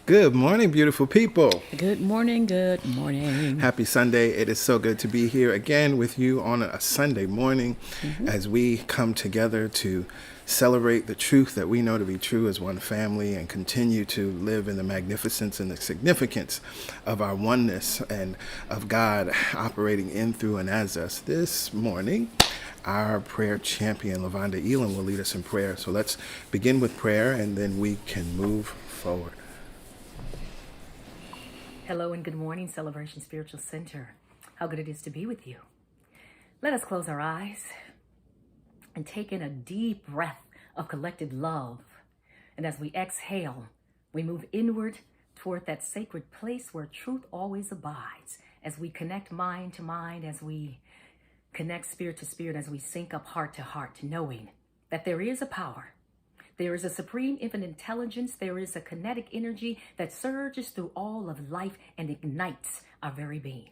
Good morning, beautiful people. Good morning, good morning. Happy Sunday. It is so good to be here again with you on a Sunday morning as we come together to celebrate the truth that we know to be true as one family and continue to live in the magnificence and the significance of our oneness and of God operating in, through, and as us. This morning, our prayer champion, Lavonda Elam, will lead us in prayer. So let's begin with prayer and then we can move forward. Hello and good morning, Celebration Spiritual Center. How good it is to be with you. Let us close our eyes and take in a deep breath of collective love. And as we exhale, we move inward toward that sacred place where truth always abides. As we connect mind to mind, as we connect spirit to spirit, as we sync up heart to heart, knowing that there is a power. There is a supreme infinite intelligence. There is a kinetic energy that surges through all of life and ignites our very being.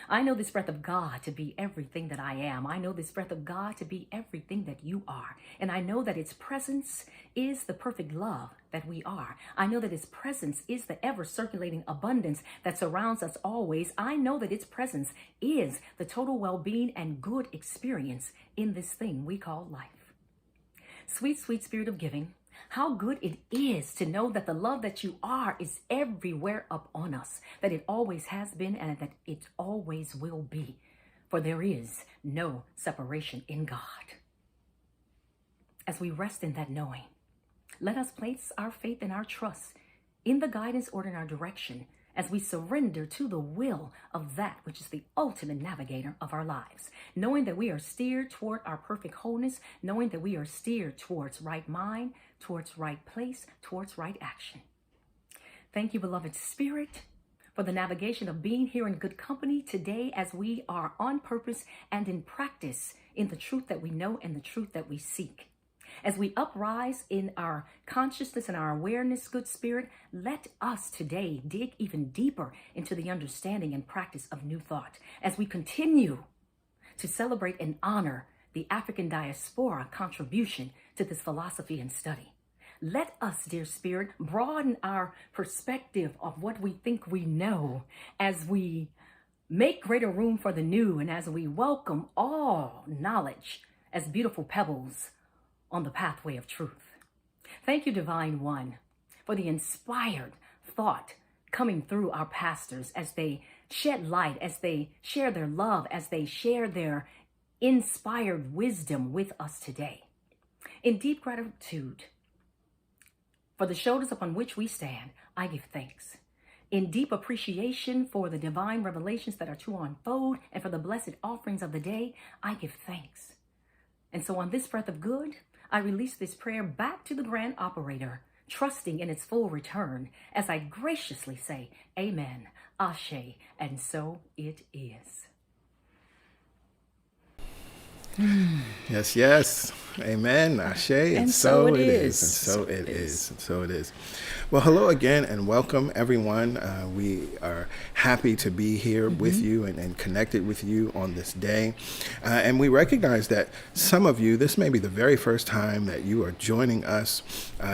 I know this breath of God to be everything that I am. I know this breath of God to be everything that you are. And I know that its presence is the perfect love that we are. I know that its presence is the ever circulating abundance that surrounds us always. I know that its presence is the total well-being and good experience in this thing we call life. Sweet, sweet spirit of giving, how good it is to know that the love that you are is everywhere up on us, that it always has been and that it always will be, for there is no separation in God. As we rest in that knowing, let us place our faith and our trust in the guidance or in our direction as we surrender to the will of that which is the ultimate navigator of our lives, knowing that we are steered toward our perfect wholeness, knowing that we are steered towards right mind, towards right place, towards right action. Thank you, beloved Spirit, for the navigation of being here in good company today as we are on purpose and in practice in the truth that we know and the truth that we seek. As we uprise in our consciousness and our awareness, good spirit, let us today dig even deeper into the understanding and practice of new thought as we continue to celebrate and honor the African diaspora contribution to this philosophy and study. Let us, dear spirit, broaden our perspective of what we think we know as we make greater room for the new and as we welcome all knowledge as beautiful pebbles on the pathway of truth. Thank you, Divine One, for the inspired thought coming through our pastors as they shed light, as they share their love, as they share their inspired wisdom with us today. In deep gratitude for the shoulders upon which we stand, I give thanks. In deep appreciation for the divine revelations that are to unfold and for the blessed offerings of the day, I give thanks. And so on this breath of good, I release this prayer back to the grand operator, trusting in its full return as I graciously say, Amen, Ashe, and so it is. Yes, yes. Amen. Ashe. And so it is. And so it is. And so it is. Well, hello again and welcome, everyone. We are happy to be here with you and connected with you on this day. And we recognize that some of you, this may be the very first time that you are joining us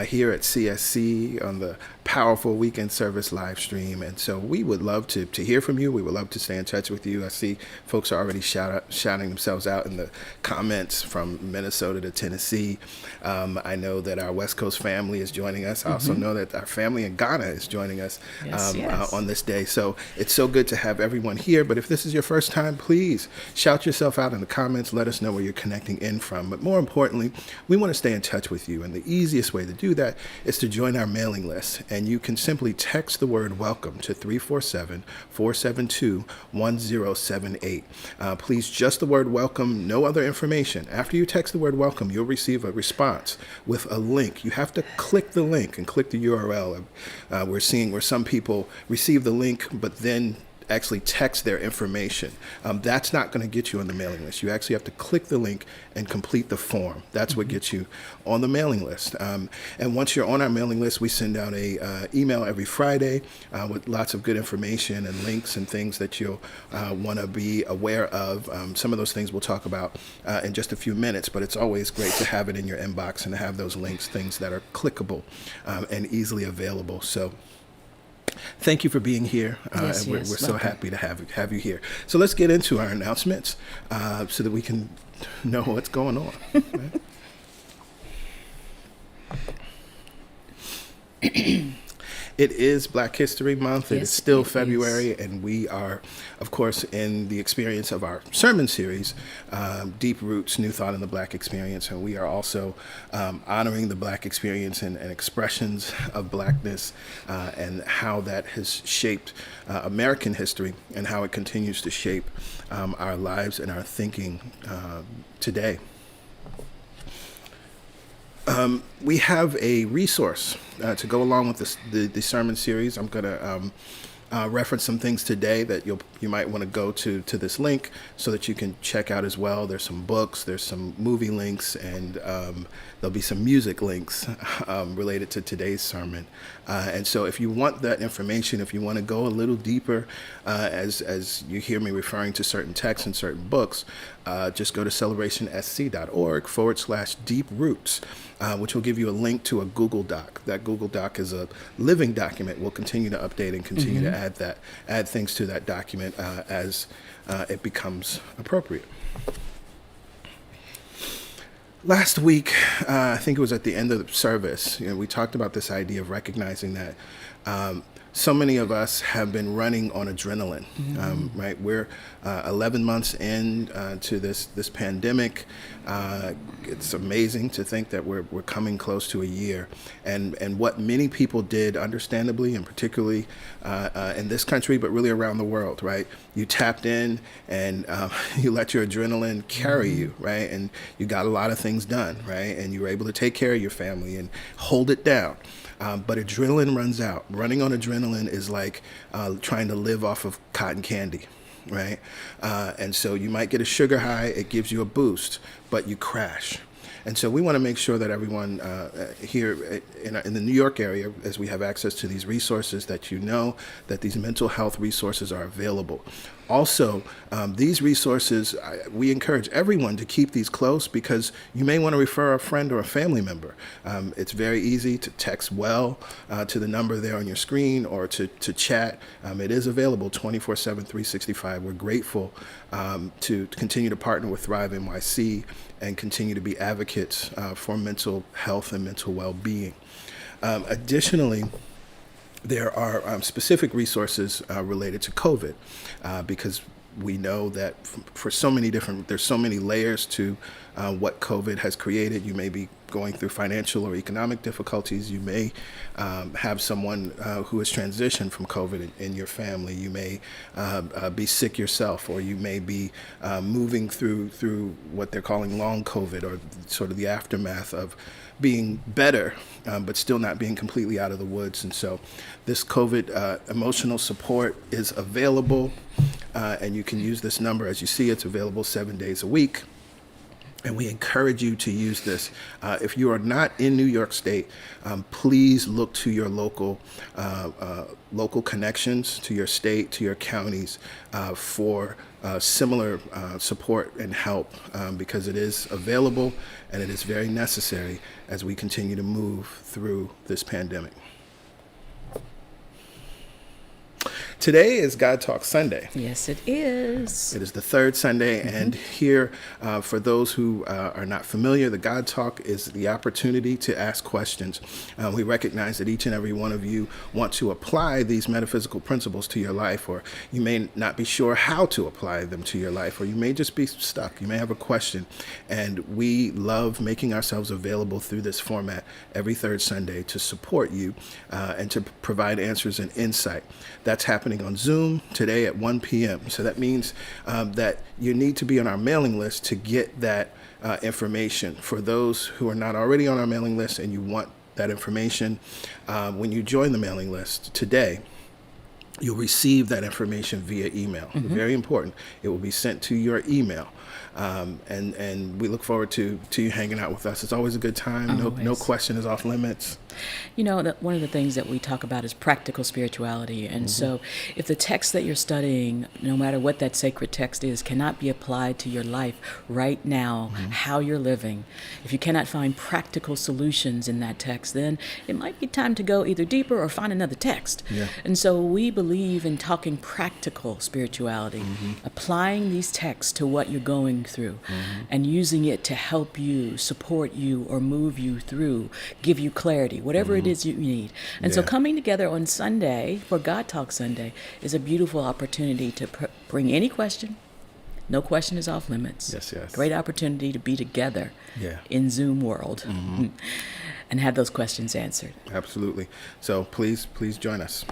here at CSC on the powerful weekend service live stream. And so we would love to hear from you. We would love to stay in touch with you. I see folks are already shouting themselves out in the comments from Minnesota to Tennessee. I know that our West Coast family is joining us. I also know that our family in Ghana is joining us on this day. So it's so good to have everyone here. But if this is your first time, please shout yourself out in the comments. Let us know where you're connecting in from. But more importantly, we want to stay in touch with you. And the easiest way to do that is to join our mailing list. And you can simply text the word welcome to 347-472-1078. Please, just the word welcome, no other information. After you text the word welcome, you'll receive a response with a link. You have to click the link and click the URL. We're seeing where some people receive the link, but then actually text their information. That's not going to get you on the mailing list. You actually have to click the link and complete the form. That's what gets you on the mailing list. And once you're on our mailing list, we send out a email every Friday with lots of good information and links and things that you'll want to be aware of. Some of those things we'll talk about in just a few minutes, but it's always great to have it in your inbox and to have those links, things that are clickable and easily available. So Thank you for being here. We're so happy to have you here. So let's get into our announcements so that we can know what's going on. Right? It is Black History Month. Yes, it is still February, and we are, of course, in the experience of our sermon series, Deep Roots, New Thought in the Black Experience. And we are also honoring the Black experience and expressions of Blackness and how that has shaped American history and how it continues to shape our lives and our thinking today. We have a resource to go along with the sermon series. I'm going to reference some things today that you might want to go to this link so that you can check out as well. There's some books, there's some movie links, and there'll be some music links related to today's sermon. And so if you want that information, if you want to go a little deeper, as you hear me referring to certain texts and certain books, just go to celebrationsc.org/deep roots, which will give you a link to a Google Doc. That Google Doc is a living document. We'll continue to update and continue to add things to that document as it becomes appropriate. Last week, I think it was at the end of the service, we talked about this idea of recognizing that so many of us have been running on adrenaline, right? We're 11 months in to this pandemic. It's amazing to think that we're coming close to a year. And what many people did, understandably, and particularly in this country, but really around the world, right? You tapped in and you let your adrenaline carry you, right? And you got a lot of things done, right? And you were able to take care of your family and hold it down. But adrenaline runs out. Running on adrenaline is like trying to live off of cotton candy, right? And so you might get a sugar high, it gives you a boost, but you crash. And so we want to make sure that everyone here in the New York area, as we have access to these resources, that you know that these mental health resources are available. Also, these resources, we encourage everyone to keep these close because you may want to refer a friend or a family member. It's very easy to text to the number there on your screen or to chat. It is available 24/7, 365. We're grateful to continue to partner with Thrive NYC and continue to be advocates for mental health and mental well-being. Additionally, there are specific resources related to COVID because we know that there's so many layers to what COVID has created. You may be going through financial or economic difficulties. You may have someone who has transitioned from COVID in your family. You may be sick yourself, or you may be moving through what they're calling long COVID, or sort of the aftermath of being better, but still not being completely out of the woods. And so this COVID emotional support is available, and you can use this number. As you see, it's available 7 days a week. And we encourage you to use this. If you are not in New York State, please look to your local connections, to your state, to your counties for similar support and help because it is available and it is very necessary as we continue to move through this pandemic. Today is God Talk Sunday. Yes, it is. It is the third Sunday, and here, for those who are not familiar, the God Talk is the opportunity to ask questions. We recognize that each and every one of you want to apply these metaphysical principles to your life, or you may not be sure how to apply them to your life, or you may just be stuck. You may have a question, and we love making ourselves available through this format every third Sunday to support you and to provide answers and insight. That's happening on Zoom today at 1 p.m. So that means that you need to be on our mailing list to get that information. For those who are not already on our mailing list and you want that information, when you join the mailing list today, you'll receive that information via email. Very important. It will be sent to your email. And we look forward to you hanging out with us. It's always a good time. No question is off limits. You know, one of the things that we talk about is practical spirituality. And so if the text that you're studying, no matter what that sacred text is, cannot be applied to your life right now, how you're living, if you cannot find practical solutions in that text, then it might be time to go either deeper or find another text. Yeah. And so we believe in talking practical spirituality, applying these texts to what you're going through and using it to help you, support you, or move you through, give you clarity, whatever it is you need. And so coming together on Sunday for God Talk Sunday is a beautiful opportunity to bring any question. No question is off limits. Yes, yes. Great opportunity to be together in Zoom world and have those questions answered. Absolutely. So please join us.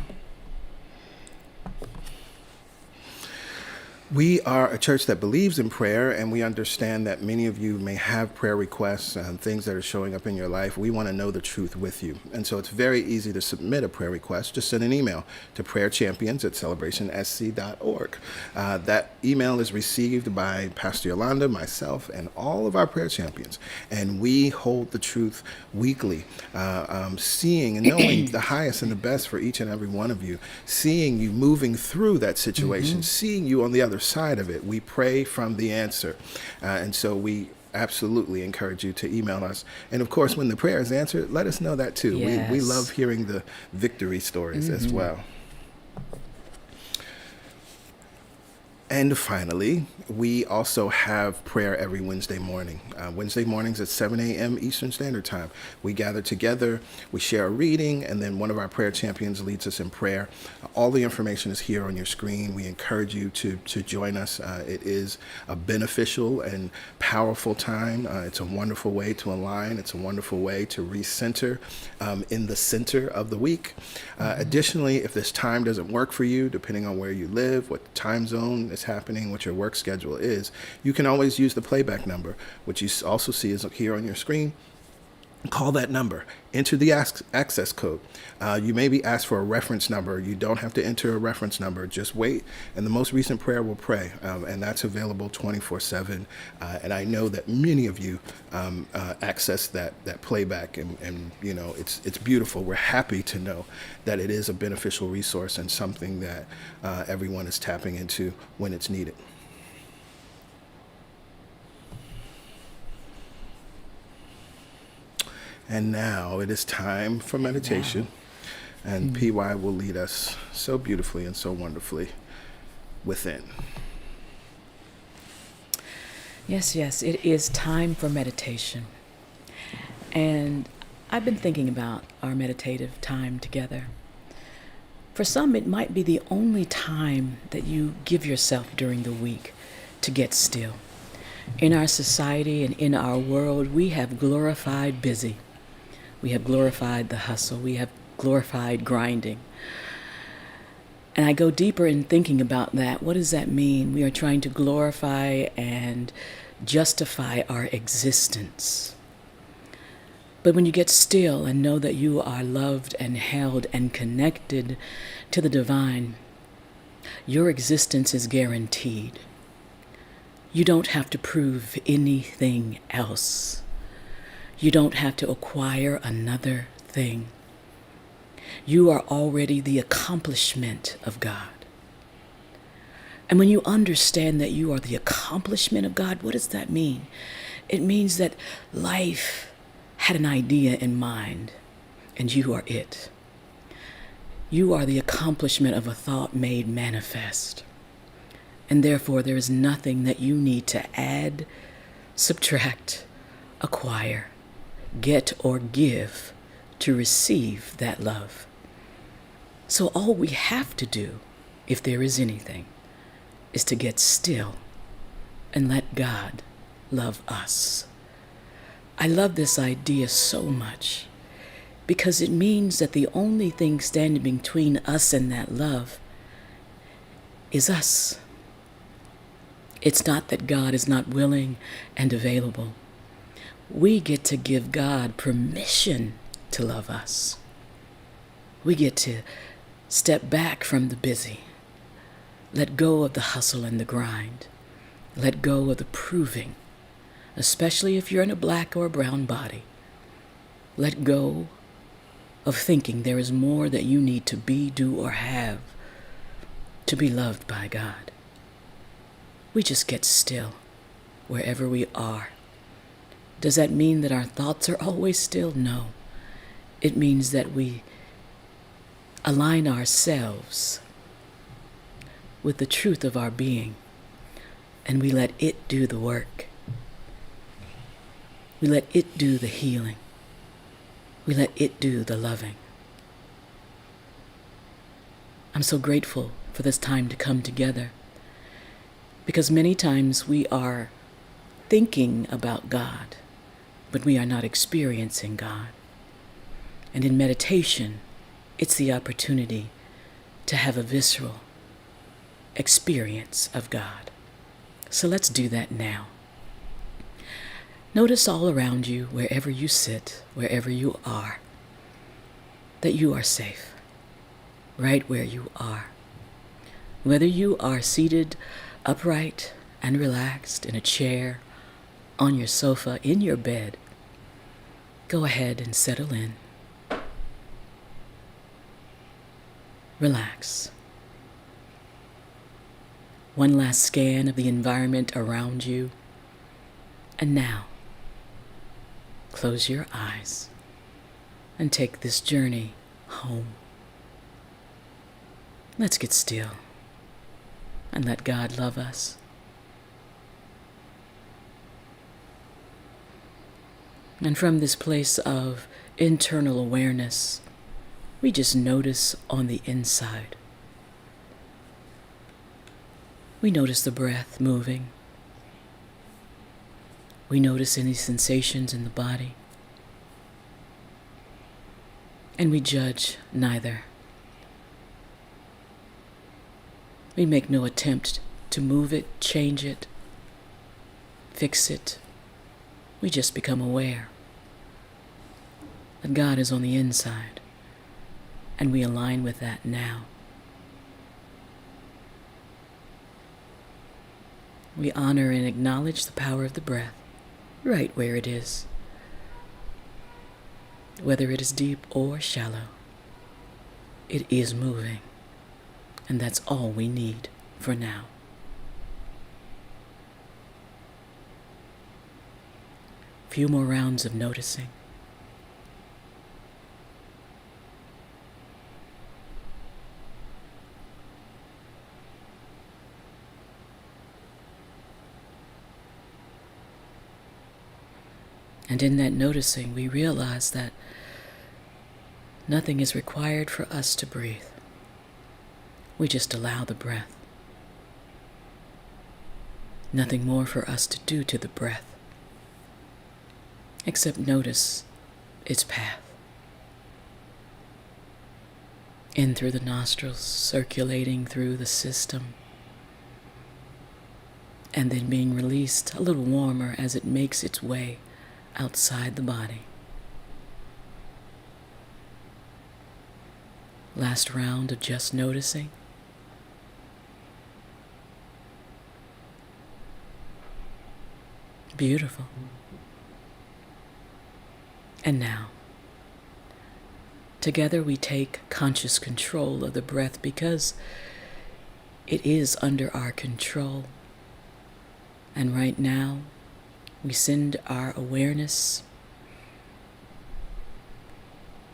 We are a church that believes in prayer, and we understand that many of you may have prayer requests and things that are showing up in your life. We want to know the truth with you. And so it's very easy to submit a prayer request. Just send an email to prayerchampions@celebrationsc.org. That email is received by Pastor Yolanda, myself, and all of our prayer champions. And we hold the truth weekly, seeing and knowing the highest and the best for each and every one of you, seeing you moving through that situation, seeing you on the other side of it. We pray from the answer. And so we absolutely encourage you to email us. And of course, when the prayer is answered, let us know that too. Yes. We love hearing the victory stories as well. And finally, we also have prayer every Wednesday morning. Wednesday mornings at 7 a.m. Eastern Standard Time. We gather together, we share a reading, and then one of our prayer champions leads us in prayer. All the information is here on your screen. We encourage you to join us. It is a beneficial and powerful time. It's a wonderful way to align. It's a wonderful way to recenter in the center of the week. Additionally, if this time doesn't work for you, depending on where you live, what time zone is happening, what your work schedule is, you can always use the playback number, which you also see is here on your screen. Call that number, enter the access code. You may be asked for a reference number. You don't have to enter a reference number. Just wait, and the most recent prayer will pray, and that's available 24/7. And I know that many of you access that playback, and you know it's beautiful. We're happy to know that it is a beneficial resource and something that everyone is tapping into when it's needed. And now it is time for meditation. And PY will lead us so beautifully and so wonderfully within. Yes, it is time for meditation. And I've been thinking about our meditative time together. For some, it might be the only time that you give yourself during the week to get still. In our society and in our world, we have glorified busy. We have glorified the hustle. We have glorified grinding. And I go deeper in thinking about that. What does that mean? We are trying to glorify and justify our existence. But when you get still and know that you are loved and held and connected to the divine, your existence is guaranteed. You don't have to prove anything else. You don't have to acquire another thing. You are already the accomplishment of God. And when you understand that you are the accomplishment of God, what does that mean? It means that life had an idea in mind, and you are it. You are the accomplishment of a thought made manifest. And therefore, there is nothing that you need to add, subtract, acquire, get, or give to receive that love. So all we have to do, if there is anything, is to get still and let God love us. I love this idea so much because it means that the only thing standing between us and that love is us. It's not that God is not willing and available. We get to give God permission to love us. We get to step back from the busy, let go of the hustle and the grind, let go of the proving, especially if you're in a black or a brown body. Let go of thinking there is more that you need to be, do, or have to be loved by God. We just get still wherever we are. Does that mean that our thoughts are always still? No. It means that we align ourselves with the truth of our being, and we let it do the work. We let it do the healing. We let it do the loving. I'm so grateful for this time to come together, because many times we are thinking about God, but we are not experiencing God. And in meditation, it's the opportunity to have a visceral experience of God. So let's do that now. Notice all around you, wherever you sit, wherever you are, that you are safe, right where you are. Whether you are seated upright and relaxed in a chair, on your sofa, in your bed, go ahead and settle in. Relax. One last scan of the environment around you. And now, close your eyes and take this journey home. Let's get still and let God love us. And from this place of internal awareness, we just notice on the inside. We notice the breath moving. We notice any sensations in the body. And we judge neither. We make no attempt to move it, change it, fix it. We just become aware that God is on the inside, and we align with that now. We honor and acknowledge the power of the breath right where it is, whether it is deep or shallow. It is moving, and that's all we need for now. Few more rounds of noticing. And in that noticing, we realize that nothing is required for us to breathe. We just allow the breath. Nothing more for us to do to the breath, except notice its path. In through the nostrils, circulating through the system, and then being released a little warmer as it makes its way outside the body. Last round of just noticing. Beautiful. And now, together we take conscious control of the breath, because it is under our control. And right now, we send our awareness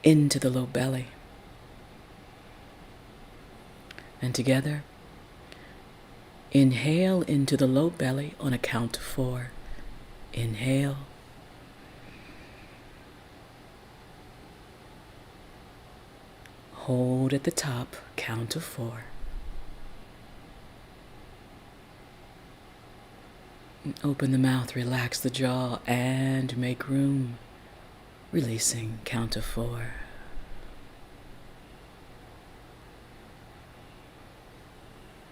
into the low belly. And together, inhale into the low belly on a count of 4. Inhale. Hold at the top, count of 4. Open the mouth, relax the jaw, and make room. Releasing, count of 4.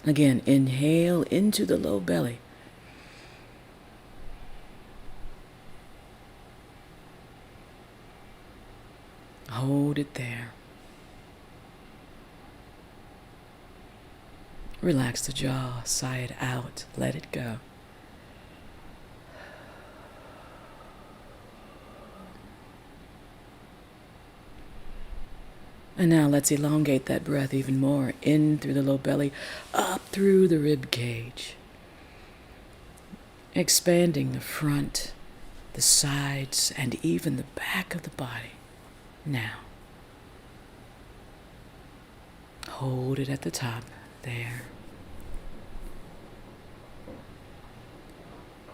Again, inhale into the low belly. Hold it there. Relax the jaw, sigh it out, let it go. And now let's elongate that breath even more. In through the low belly, up through the rib cage. Expanding the front, the sides, and even the back of the body. Now. Hold it at the top. There.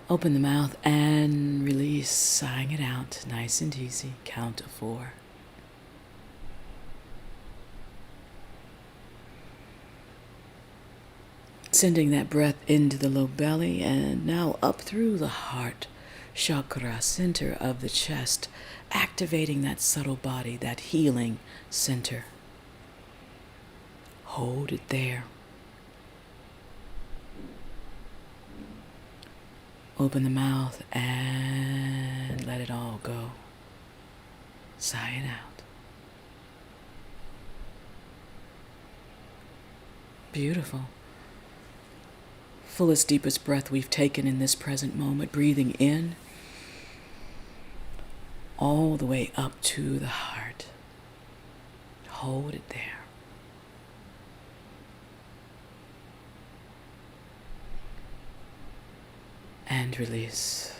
Open the mouth and release, sighing it out. Nice and easy. Count to 4. Sending that breath into the low belly and now up through the heart chakra, center of the chest, activating that subtle body, that healing center. Hold it there. Open the mouth and let it all go. Sigh it out. Beautiful. Fullest, deepest breath we've taken in this present moment, breathing in all the way up to the heart. Hold it there. And release.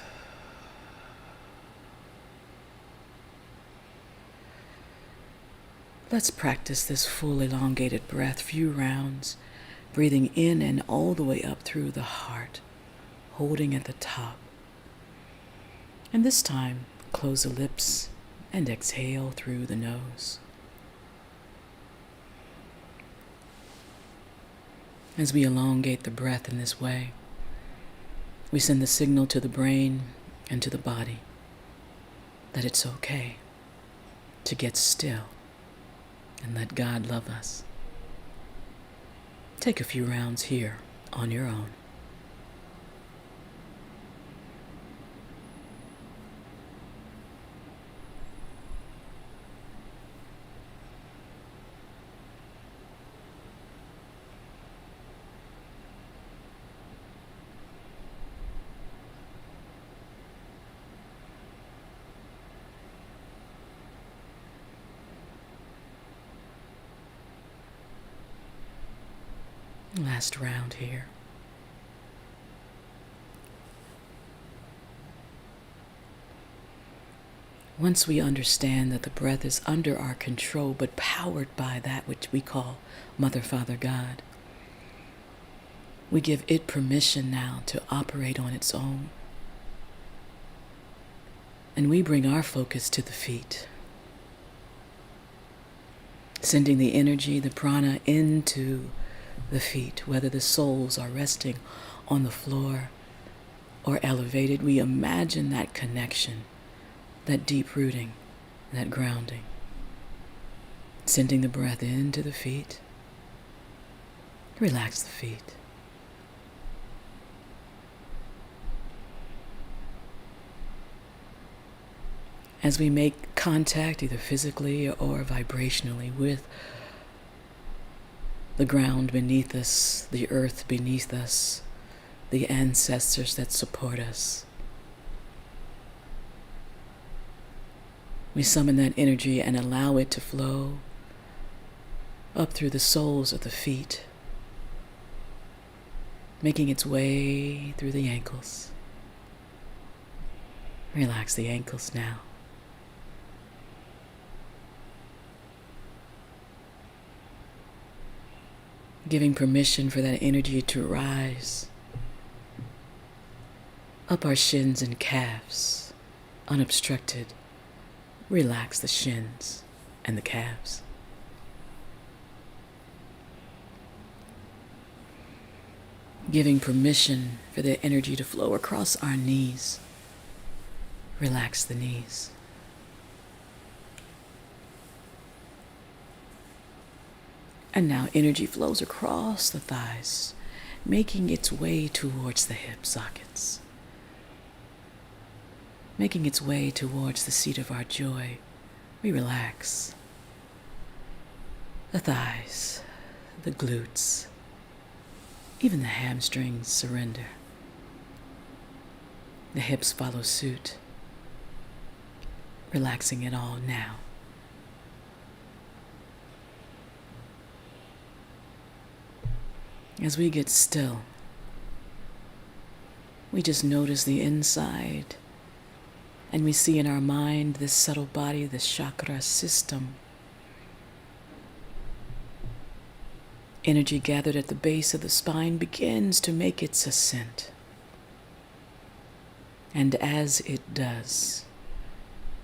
Let's practice this full elongated breath, few rounds, breathing in and all the way up through the heart, holding at the top. And this time, close the lips and exhale through the nose. As we elongate the breath in this way, we send the signal to the brain and to the body that it's okay to get still and let God love us. Take a few rounds here on your own. Last round here. Once we understand that the breath is under our control but powered by that which we call Mother, Father, God, we give it permission now to operate on its own. And we bring our focus to the feet, sending the energy, the prana, into the feet, whether the soles are resting on the floor or elevated. We imagine that connection, that deep rooting, that grounding. Sending the breath into the feet. Relax the feet. As we make contact, either physically or vibrationally, with the ground beneath us, the earth beneath us, the ancestors that support us, we summon that energy and allow it to flow up through the soles of the feet, making its way through the ankles. Relax the ankles now. Giving permission for that energy to rise up our shins and calves, unobstructed. Relax the shins and the calves. Giving permission for the energy to flow across our knees. Relax the knees. And now energy flows across the thighs, making its way towards the hip sockets, making its way towards the seat of our joy. We relax the thighs, the glutes, even the hamstrings surrender. The hips follow suit, relaxing it all now. As we get still, we just notice the inside, and we see in our mind this subtle body, this chakra system. Energy gathered at the base of the spine begins to make its ascent. And as it does,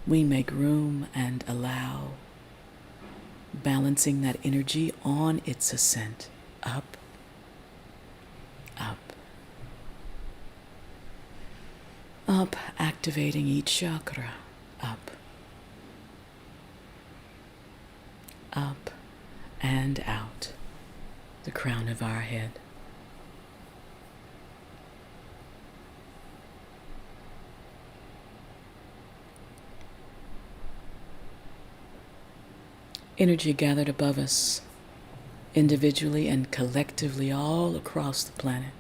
we make room and allow, balancing that energy on its ascent, up, up, up, activating each chakra, up, up, and out the crown of our head. Energy gathered above us, individually and collectively all across the planet.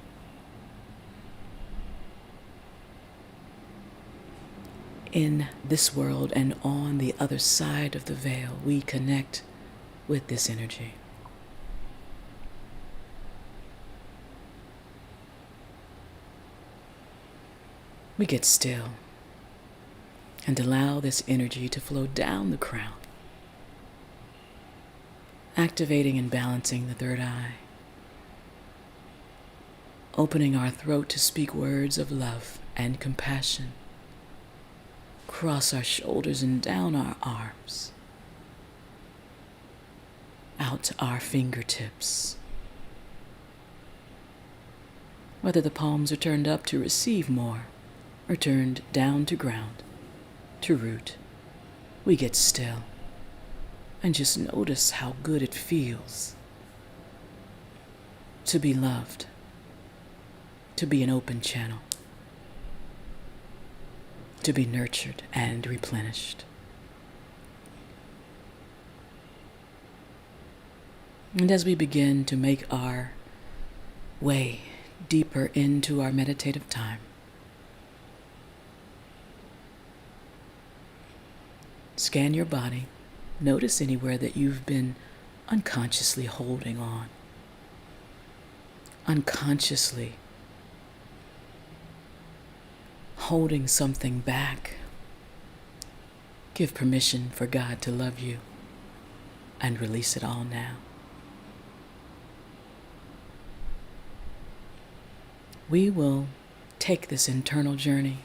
In this world and on the other side of the veil, we connect with this energy. We get still and allow this energy to flow down the crown, activating and balancing the third eye, opening our throat to speak words of love and compassion, across our shoulders and down our arms, out to our fingertips. Whether the palms are turned up to receive more or turned down to ground, to root, we get still and just notice how good it feels to be loved, to be an open channel, to be nurtured and replenished. And as we begin to make our way deeper into our meditative time, scan your body. Notice anywhere that you've been unconsciously holding on, unconsciously holding something back. Give permission for God to love you and release it all now. We will take this internal journey.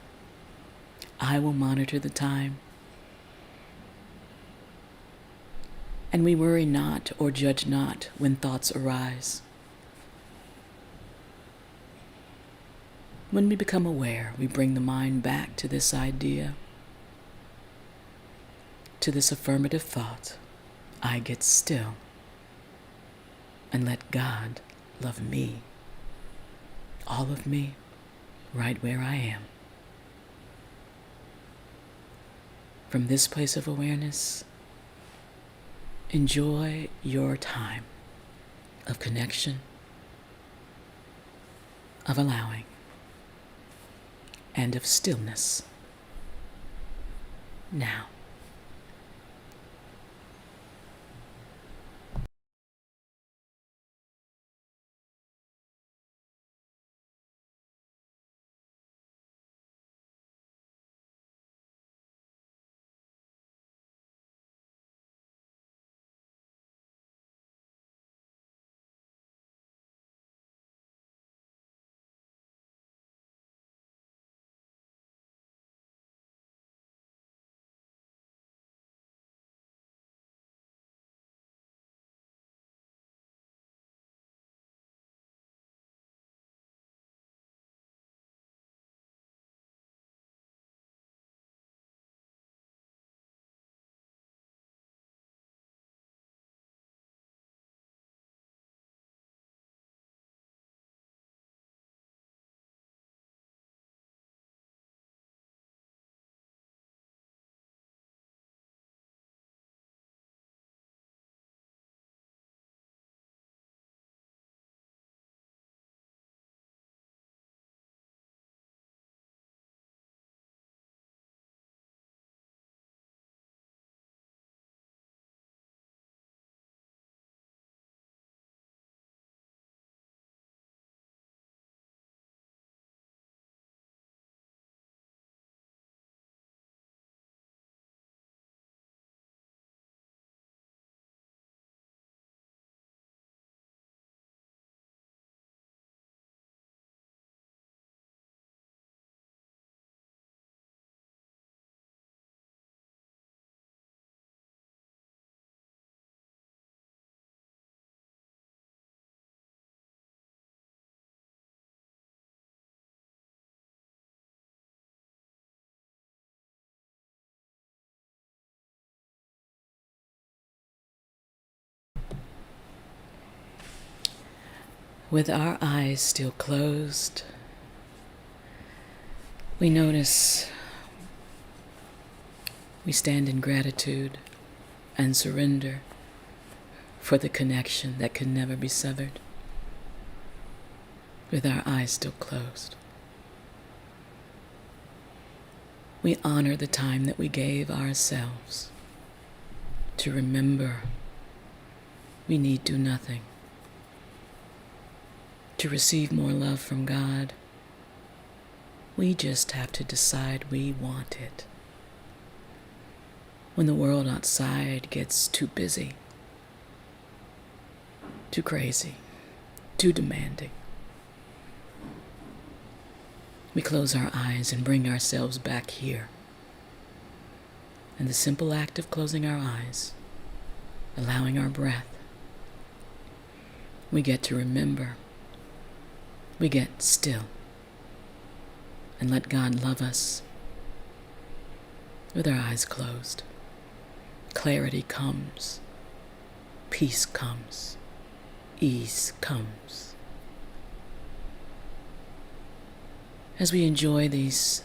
I will monitor the time. And we worry not or judge not when thoughts arise. When we become aware, we bring the mind back to this idea, to this affirmative thought. I get still and let God love me, all of me, right where I am. From this place of awareness, enjoy your time of connection, of allowing, and of stillness now. With our eyes still closed, we notice we stand in gratitude and surrender for the connection that can never be severed. With our eyes still closed, we honor the time that we gave ourselves to remember we need do nothing. To receive more love from God, we just have to decide we want it. When the world outside gets too busy, too crazy, too demanding, we close our eyes and bring ourselves back here. And the simple act of closing our eyes, allowing our breath, we get to remember. We get still and let God love us. With our eyes closed, clarity comes, peace comes, ease comes. As we enjoy these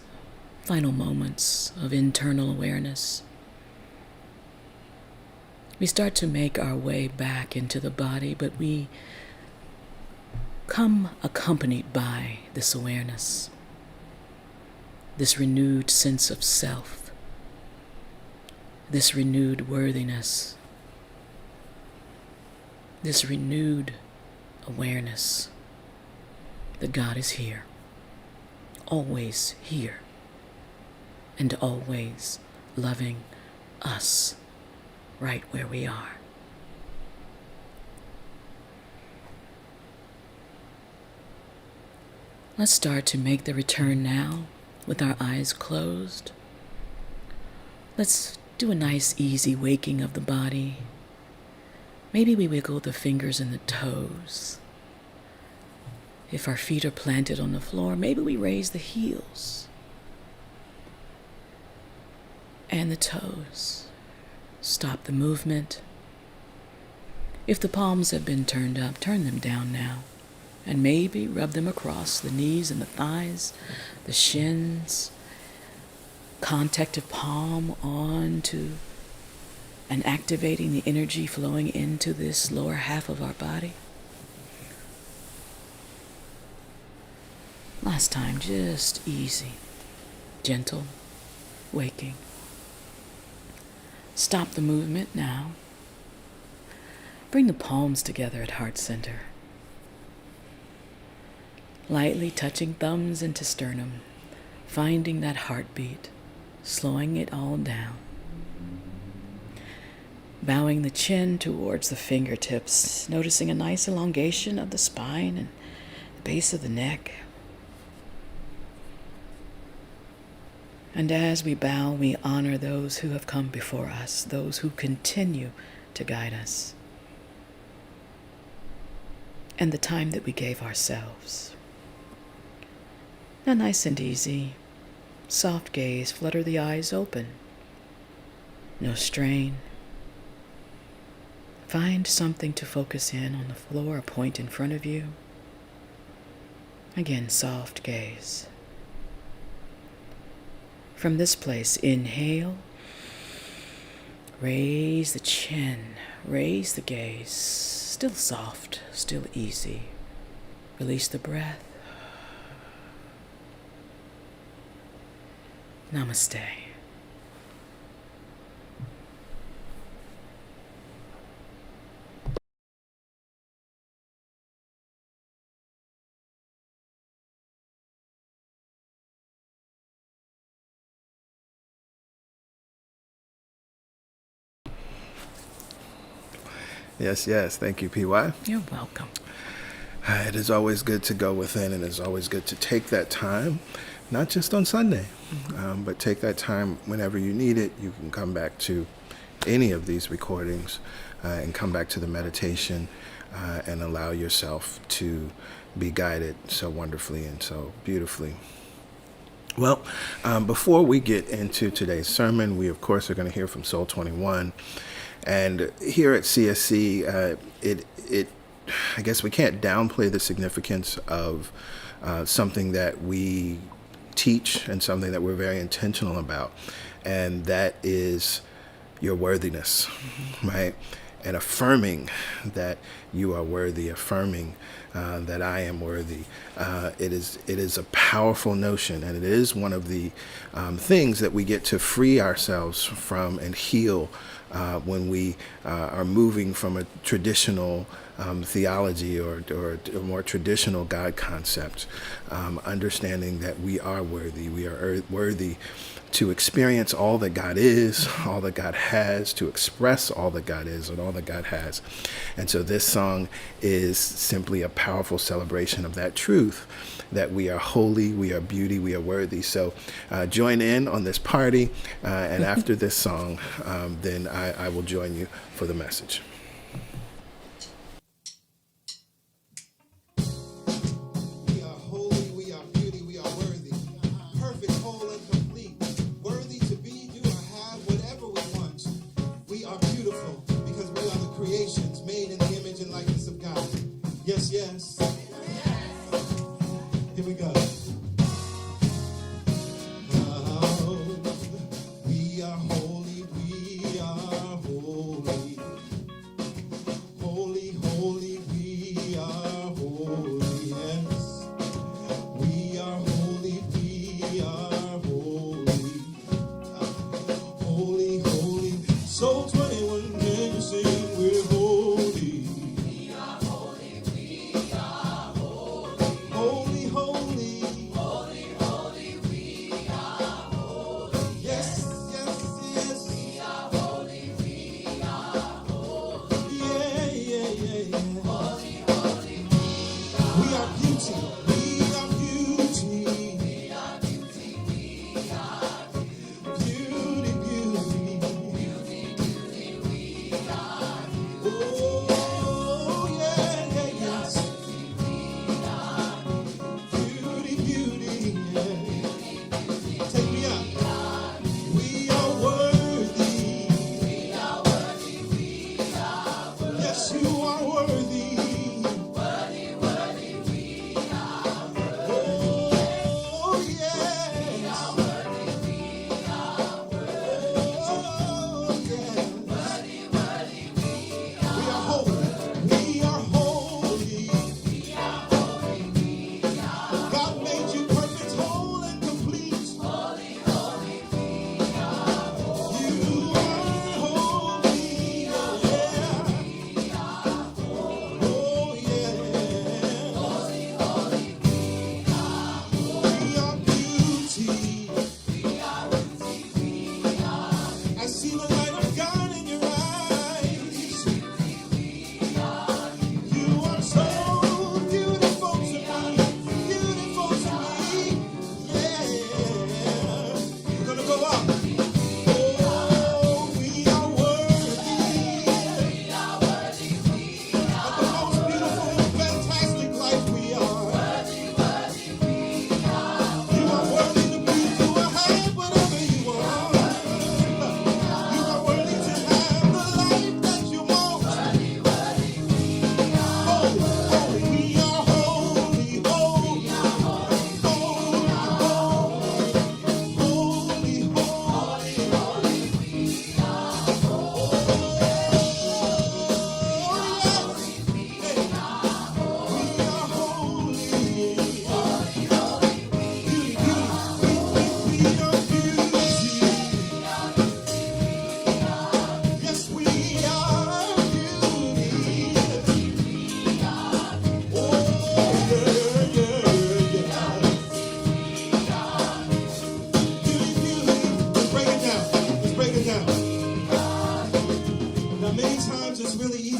final moments of internal awareness, we start to make our way back into the body, but we come accompanied by this awareness, this renewed sense of self, this renewed worthiness, this renewed awareness that God is here, always here, and always loving us right where we are. Let's start to make the return now with our eyes closed. Let's do a nice, easy waking of the body. Maybe we wiggle the fingers and the toes. If our feet are planted on the floor, maybe we raise the heels and the toes. Stop the movement. If the palms have been turned up, turn them down now. And maybe rub them across the knees and the thighs, the shins. Contact of palm onto and activating the energy flowing into this lower half of our body. Last time, just easy, gentle, waking. Stop the movement now. Bring the palms together at heart center. Lightly touching thumbs into sternum, finding that heartbeat, slowing it all down. Bowing the chin towards the fingertips, noticing a nice elongation of the spine and the base of the neck. And as we bow, we honor those who have come before us, those who continue to guide us, and the time that we gave ourselves. Now, nice and easy, soft gaze, flutter the eyes open. No strain. Find something to focus in on the floor, a point in front of you. Again, soft gaze. From this place, inhale, raise the chin, raise the gaze, still soft, still easy. Release the breath. Namaste. Yes, yes. Thank you, PY. You're welcome. It is always good to go within, and it's always good to take that time, not just on Sunday, but take that time whenever you need it. You can come back to any of these recordings and come back to the meditation and allow yourself to be guided so wonderfully and so beautifully. Well, before we get into today's sermon, we, of course, are going to hear from Soul 21. And here at CSC, it I guess we can't downplay the significance of something that we teach and something that we're very intentional about, and that is your worthiness, right? And affirming that you are worthy, affirming that I am worthy. It is a powerful notion, and it is one of the things that we get to free ourselves from and heal when we are moving from a traditional theology or a more traditional God concept, understanding that we are worthy. We are worthy to experience all that God is, all that God has, to express all that God is and all that God has. And so this song is simply a powerful celebration of that truth, that we are holy, we are beauty, we are worthy. So join in on this party, and after this song, then I will join you for the message. Yes, yes. Here we go. We are holy, we are holy. Holy, holy, we are holy. Yes. We are holy, we are holy. Holy, holy. So 21 can you sing we're holy.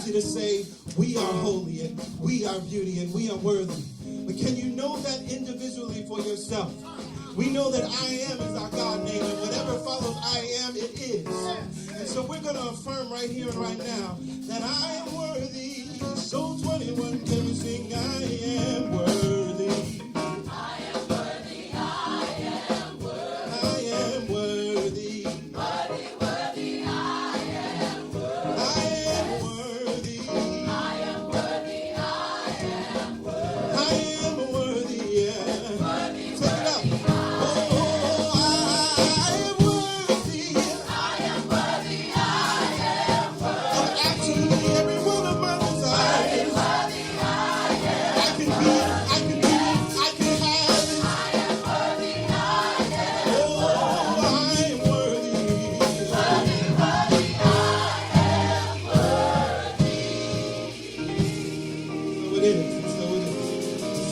To say we are holy and we are beauty and we are worthy. But can you know that individually for yourself? We know that I am is our God name, and whatever follows I am, it is. And so we're going to affirm right here and right now that I am worthy. So 21 can we sing I am worthy. I am worthy, I am worthy. I am worthy. Worthy, worthy, I am worthy. I am worthy. I am worthy, I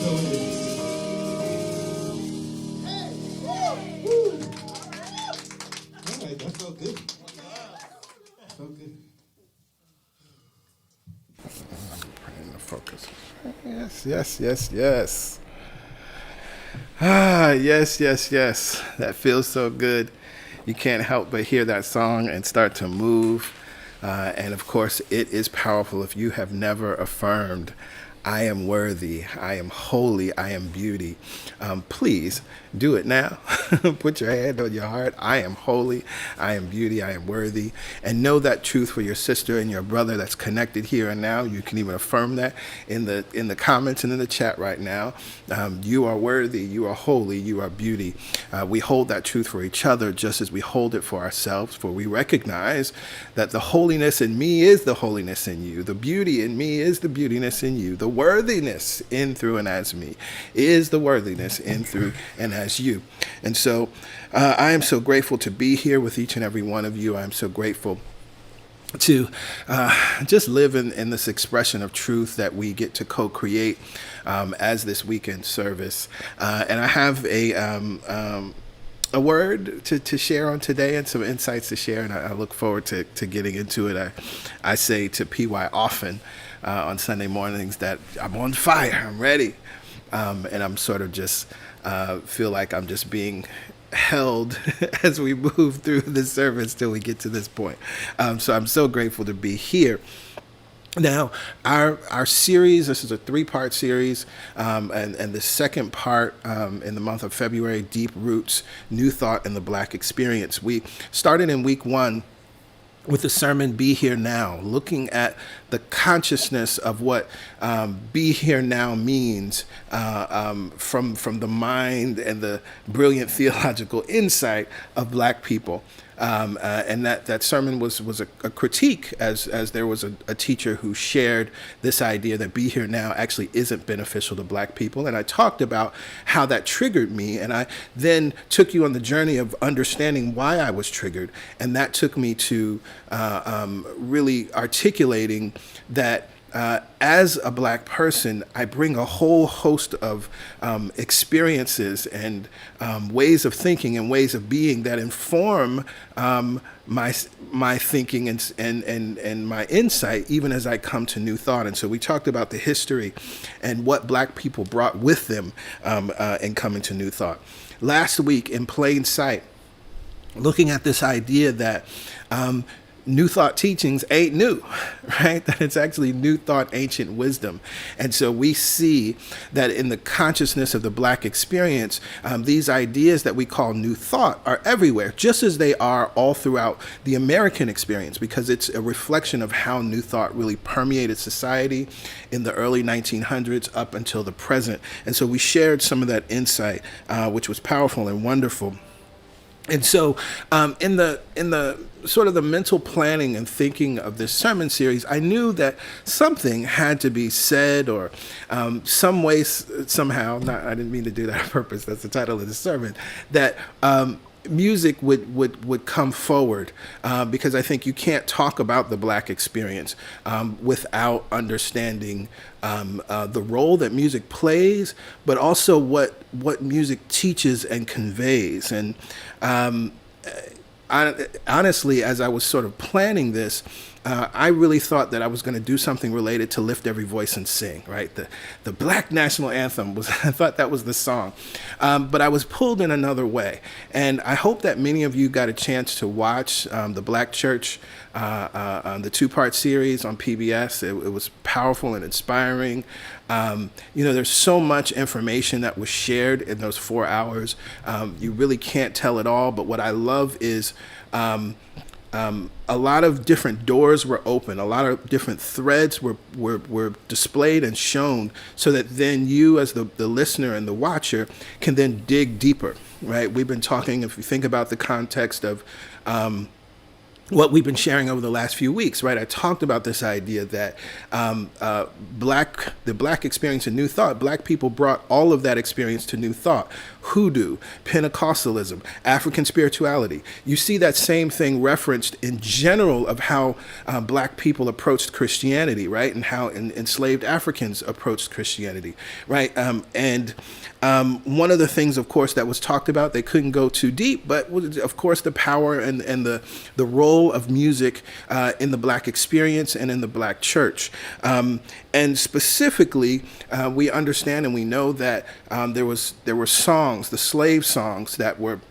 so it is. All right, that felt good. Felt good. Bring the focus. Yes, yes, yes, yes. Ah, yes, yes, yes. That feels so good. You can't help but hear that song and start to move. And of course, it is powerful. If you have never affirmed, I am worthy, I am holy, I am beauty, please do it now. Put your hand on your heart. I am holy, I am beauty, I am worthy. And know that truth for your sister and your brother that's connected here and now. You can even affirm that in the comments and in the chat right now. You are worthy, you are holy, you are beauty. We hold that truth for each other just as we hold it for ourselves, for we recognize that the holiness in me is the holiness in you. The beauty in me is the beautiness in you. The worthiness in, through, and as me is the worthiness in, through, and as you. And so I am so grateful to be here with each and every one of you. I'm so grateful to just live in this expression of truth that we get to co-create as this weekend service. And I have a word to share on today and some insights to share, and I look forward to getting into it. I say to PY often on Sunday mornings that I'm on fire, I'm ready, and I'm sort of just feel like I'm just being held as we move through the service till we get to this point. So I'm so grateful to be here. Now, our series, this is a 3-part series, and the second part in the month of February, Deep Roots, New Thought, and the Black Experience. We started in week 1 with the sermon, Be Here Now, looking at the consciousness of what Be Here Now means from the mind and the brilliant theological insight of Black people. And that sermon was a critique as there was a teacher who shared this idea that Be Here Now actually isn't beneficial to Black people. And I talked about how that triggered me. And I then took you on the journey of understanding why I was triggered. And that took me to really articulating that as a Black person, I bring a whole host of experiences and ways of thinking and ways of being that inform my thinking and my insight, even as I come to new thought. And so we talked about the history and what Black people brought with them in coming to new thought. Last week, in plain sight, looking at this idea that New Thought teachings ain't new, right? That it's actually New Thought, ancient wisdom. And so we see that in the consciousness of the Black experience, these ideas that we call New Thought are everywhere, just as they are all throughout the American experience, because it's a reflection of how New Thought really permeated society in the early 1900s up until the present. And so we shared some of that insight, which was powerful and wonderful. And so in the sort of the mental planning and thinking of this sermon series, I knew that something had to be said, or some way, somehow, I didn't mean to do that on purpose, that's the title of the sermon, that music would come forward, because I think you can't talk about the Black experience without understanding the role that music plays, but also what music teaches and conveys. And honestly, as I was sort of planning this, I really thought that I was going to do something related to Lift Every Voice and Sing, right? The Black National Anthem was, I thought that was the song. But I was pulled in another way. And I hope that many of you got a chance to watch the Black Church, the 2-part series on PBS. It was powerful and inspiring. There's so much information that was shared in those 4 hours. You really can't tell it all. But what I love is a lot of different doors were open. A lot of different threads were displayed and shown, so that then you as the listener and the watcher can then dig deeper, right? We've been talking, if you think about the context of what we've been sharing over the last few weeks, right? I talked about this idea that the black experience in New Thought, black people brought all of that experience to New Thought. Hoodoo, Pentecostalism, African spirituality. You see that same thing referenced in general of how black people approached Christianity, right? And how enslaved Africans approached Christianity, right? One of the things, of course, that was talked about, they couldn't go too deep, but of course the power and the role of music in the black experience and in the black church. And specifically, we understand and we know that there were songs, the slave songs that were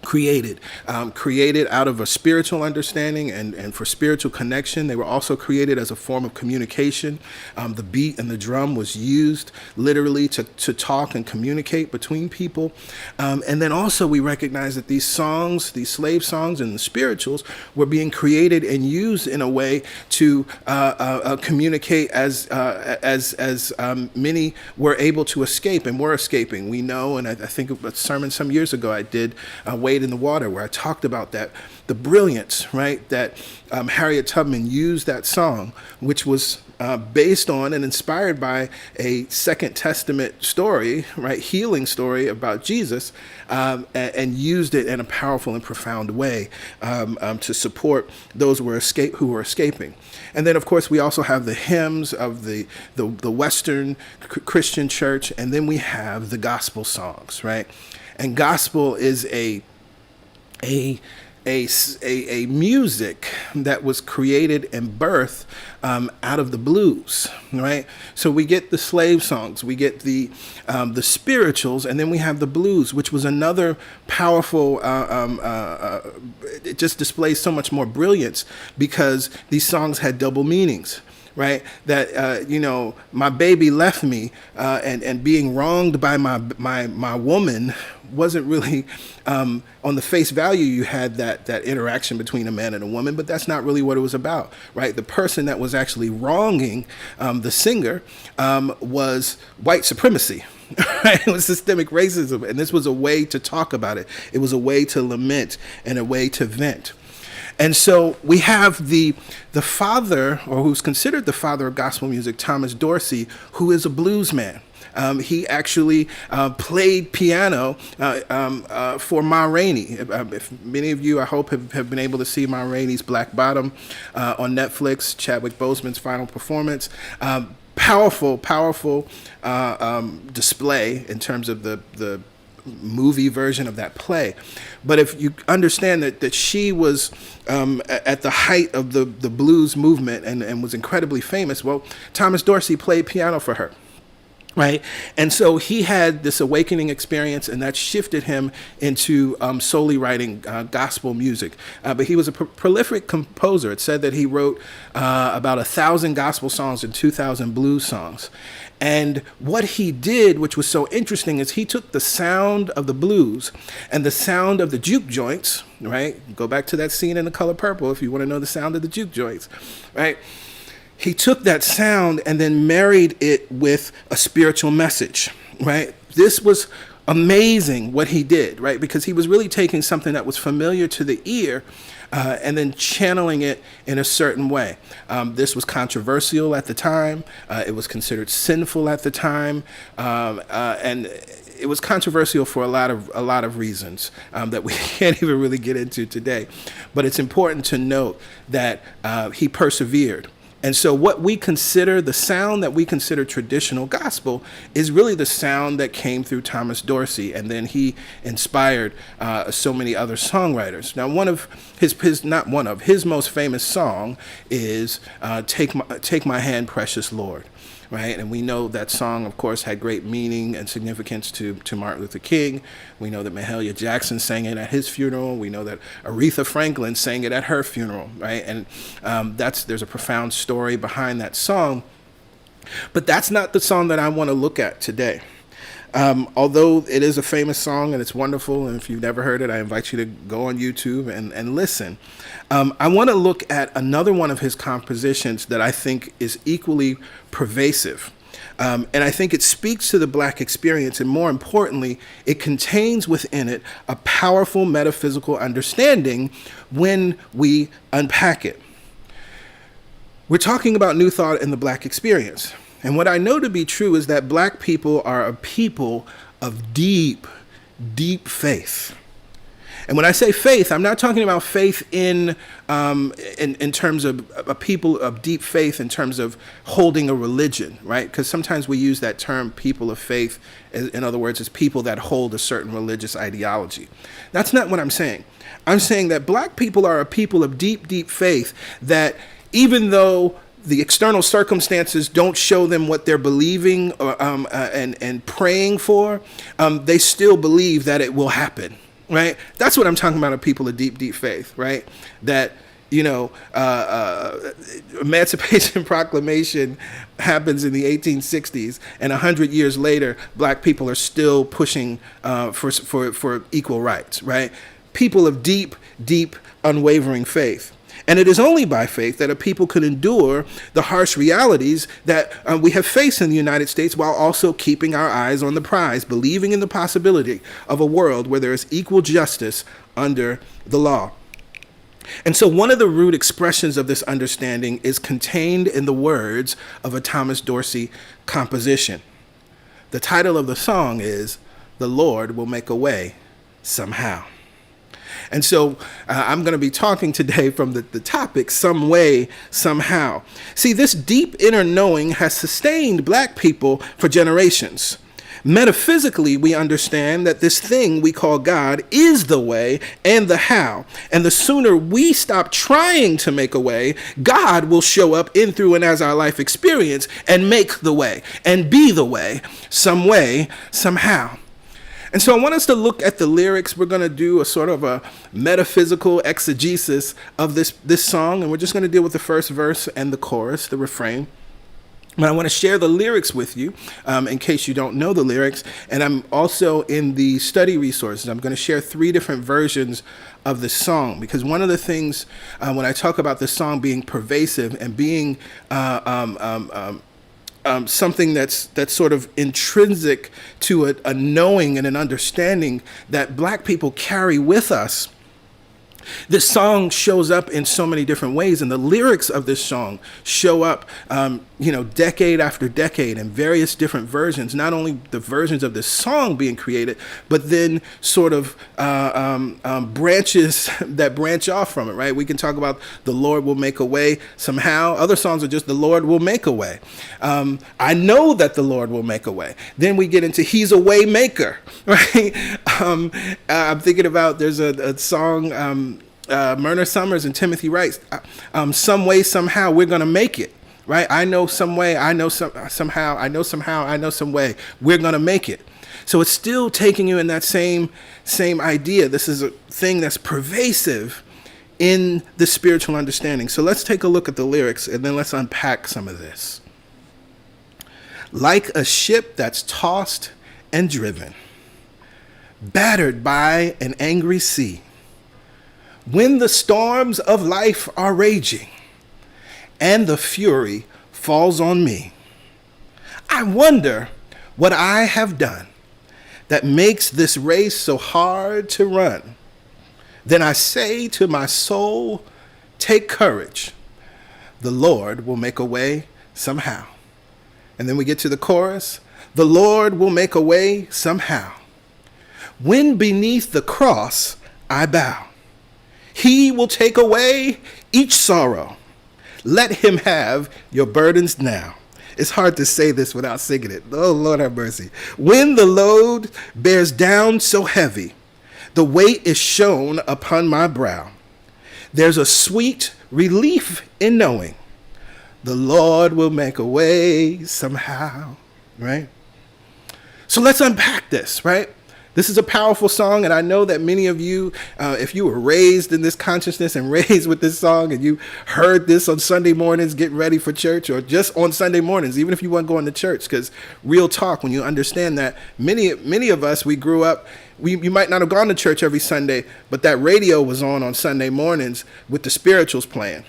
created out of a spiritual understanding and for spiritual connection. They were also created as a form of communication. The beat and the drum was used literally to talk and communicate between people. And then also we recognize that these songs, these slave songs and the spirituals were being created and used in a way to communicate as many were able to escape and were escaping. We know, and I think of a sermon some years ago I did, Wade in the Water, where I talked about that, the brilliance, right, that Harriet Tubman used that song, which was based on and inspired by a Second Testament story, right, healing story about Jesus, and used it in a powerful and profound way to support those who were escaping. And then, of course, we also have the hymns of the Western Christian church, and then we have the gospel songs, right? And gospel is a music that was created and birthed out of the blues, right? So we get the slave songs, we get the spirituals, and then we have the blues, which was another powerful. It just displays so much more brilliance because these songs had double meanings. Right, that my baby left me, and being wronged by my woman wasn't really on the face value. You had that interaction between a man and a woman, but that's not really what it was about, right? The person that was actually wronging the singer was white supremacy. Right? It was systemic racism, and this was a way to talk about it. It was a way to lament and a way to vent. And so we have the father, or who's considered the father of gospel music, Thomas Dorsey, who is a blues man. He actually played piano for Ma Rainey. If many of you, I hope, have been able to see Ma Rainey's Black Bottom on Netflix, Chadwick Boseman's final performance. Powerful display in terms of the movie version of that play. But if you understand that she was at the height of the blues movement and was incredibly famous, well, Thomas Dorsey played piano for her. Right. And so he had this awakening experience, and that shifted him into solely writing gospel music. But he was a prolific composer. It said that he wrote about 1,000 gospel songs and 2,000 blues songs. And what he did, which was so interesting, is he took the sound of the blues and the sound of the juke joints, right? Go back to that scene in The Color Purple if you want to know the sound of the juke joints, right? He took that sound and then married it with a spiritual message, right? This was amazing what he did, right? Because he was really taking something that was familiar to the ear and then channeling it in a certain way. This was controversial at the time. It was considered sinful at the time. And it was controversial for a lot of reasons that we can't even really get into today. But it's important to note that he persevered. And so what we consider, the sound that we consider traditional gospel, is really the sound that came through Thomas Dorsey, and then he inspired so many other songwriters. Now, his most famous song is Take My Hand, Precious Lord. Right, and we know that song, of course, had great meaning and significance to Martin Luther King. We know that Mahalia Jackson sang it at his funeral. We know that Aretha Franklin sang it at her funeral, right? And there's a profound story behind that song. But that's not the song that I want to look at today. Although it is a famous song and it's wonderful, and if you've never heard it, I invite you to go on YouTube and listen. I want to look at another one of his compositions that I think is equally pervasive. And I think it speaks to the Black experience, and more importantly, it contains within it a powerful metaphysical understanding when we unpack it. We're talking about New Thought and the Black experience. And what I know to be true is that Black people are a people of deep, deep faith. And when I say faith, I'm not talking about faith in terms of a people of deep faith in terms of holding a religion, right? Because sometimes we use that term, people of faith, in other words, as people that hold a certain religious ideology. That's not what I'm saying. I'm saying that Black people are a people of deep, deep faith that even though the external circumstances don't show them what they're believing and praying for, they still believe that it will happen. Right? That's what I'm talking about, of people of deep, deep faith, right? That, Emancipation Proclamation happens in the 1860s, and 100 years later, Black people are still pushing for equal rights, right? People of deep, deep, unwavering faith. And it is only by faith that a people can endure the harsh realities that we have faced in the United States, while also keeping our eyes on the prize, believing in the possibility of a world where there is equal justice under the law. And so one of the root expressions of this understanding is contained in the words of a Thomas Dorsey composition. The title of the song is "The Lord Will Make a Way Somehow." And so I'm going to be talking today from the topic, some way, somehow. See, this deep inner knowing has sustained Black people for generations. Metaphysically, we understand that this thing we call God is the way and the how. And the sooner we stop trying to make a way, God will show up in, through, and as our life experience and make the way and be the way, some way, somehow. And so I want us to look at the lyrics. We're going to do a sort of a metaphysical exegesis of this song, and we're just going to deal with the first verse and the chorus, the refrain. But I want to share the lyrics with you in case you don't know the lyrics. And I'm also in the study resources. I'm going to share 3 different versions of the song, because one of the things when I talk about the song being pervasive and being something that's sort of intrinsic to a knowing and an understanding that Black people carry with us, this song shows up in so many different ways, and the lyrics of this song show up, decade after decade in various different versions. Not only the versions of this song being created, but then sort of branches that branch off from it. Right? We can talk about "The Lord Will Make a Way Somehow." Other songs are just "The Lord Will Make a Way." I know that the Lord will make a way. Then we get into "He's a way maker." Right? I'm thinking about, there's a song. Myrna Summers and Timothy Wright, "Some way, somehow, we're going to make it," right? I know some way, I know somehow, I know some way, we're going to make it. So it's still taking you in that same idea. This is a thing that's pervasive in the spiritual understanding. So let's take a look at the lyrics, and then let's unpack some of this. Like a ship that's tossed and driven, battered by an angry sea, when the storms of life are raging and the fury falls on me, I wonder what I have done that makes this race so hard to run. Then I say to my soul, take courage. The Lord will make a way somehow. And then we get to the chorus. The Lord will make a way somehow. When beneath the cross I bow, He will take away each sorrow. Let him have your burdens now. It's hard to say this without singing it. Oh, Lord have mercy. When the load bears down so heavy, the weight is shown upon my brow. There's a sweet relief in knowing the Lord will make a way somehow, right? So let's unpack this, right? This is a powerful song, and I know that many of you, if you were raised in this consciousness and raised with this song, and you heard this on Sunday mornings getting ready for church, or just on Sunday mornings, even if you weren't going to church, because real talk, when you understand that, many of us, we grew up, you might not have gone to church every Sunday, but that radio was on Sunday mornings with the spirituals playing.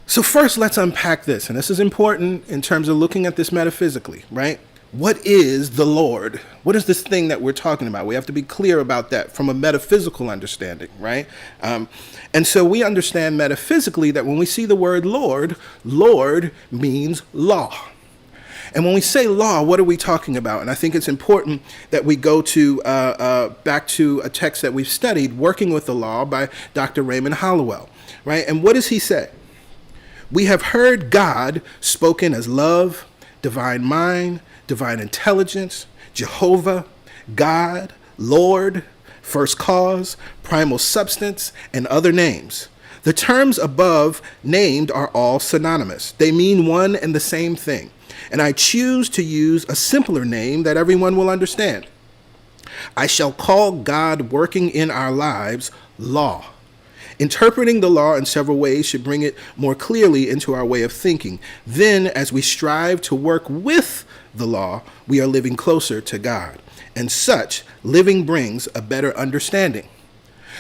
So first, let's unpack this. And this is important in terms of looking at this metaphysically, right? What is the Lord? What is this thing that we're talking about? We have to be clear about that from a metaphysical understanding, right? And so we understand metaphysically that when we see the word Lord, Lord means law. And when we say law, what are we talking about? And I think it's important that we go to back to a text that we've studied, Working with the Law by Dr. Raymond Hollowell, right? And what does he say? We have heard God spoken as love, divine mind, divine intelligence, Jehovah, God, Lord, first cause, primal substance, and other names. The terms above named are all synonymous. They mean one and the same thing. And I choose to use a simpler name that everyone will understand. I shall call God working in our lives law. Interpreting the law in several ways should bring it more clearly into our way of thinking. Then, as we strive to work with the law, we are living closer to God. And such living brings a better understanding.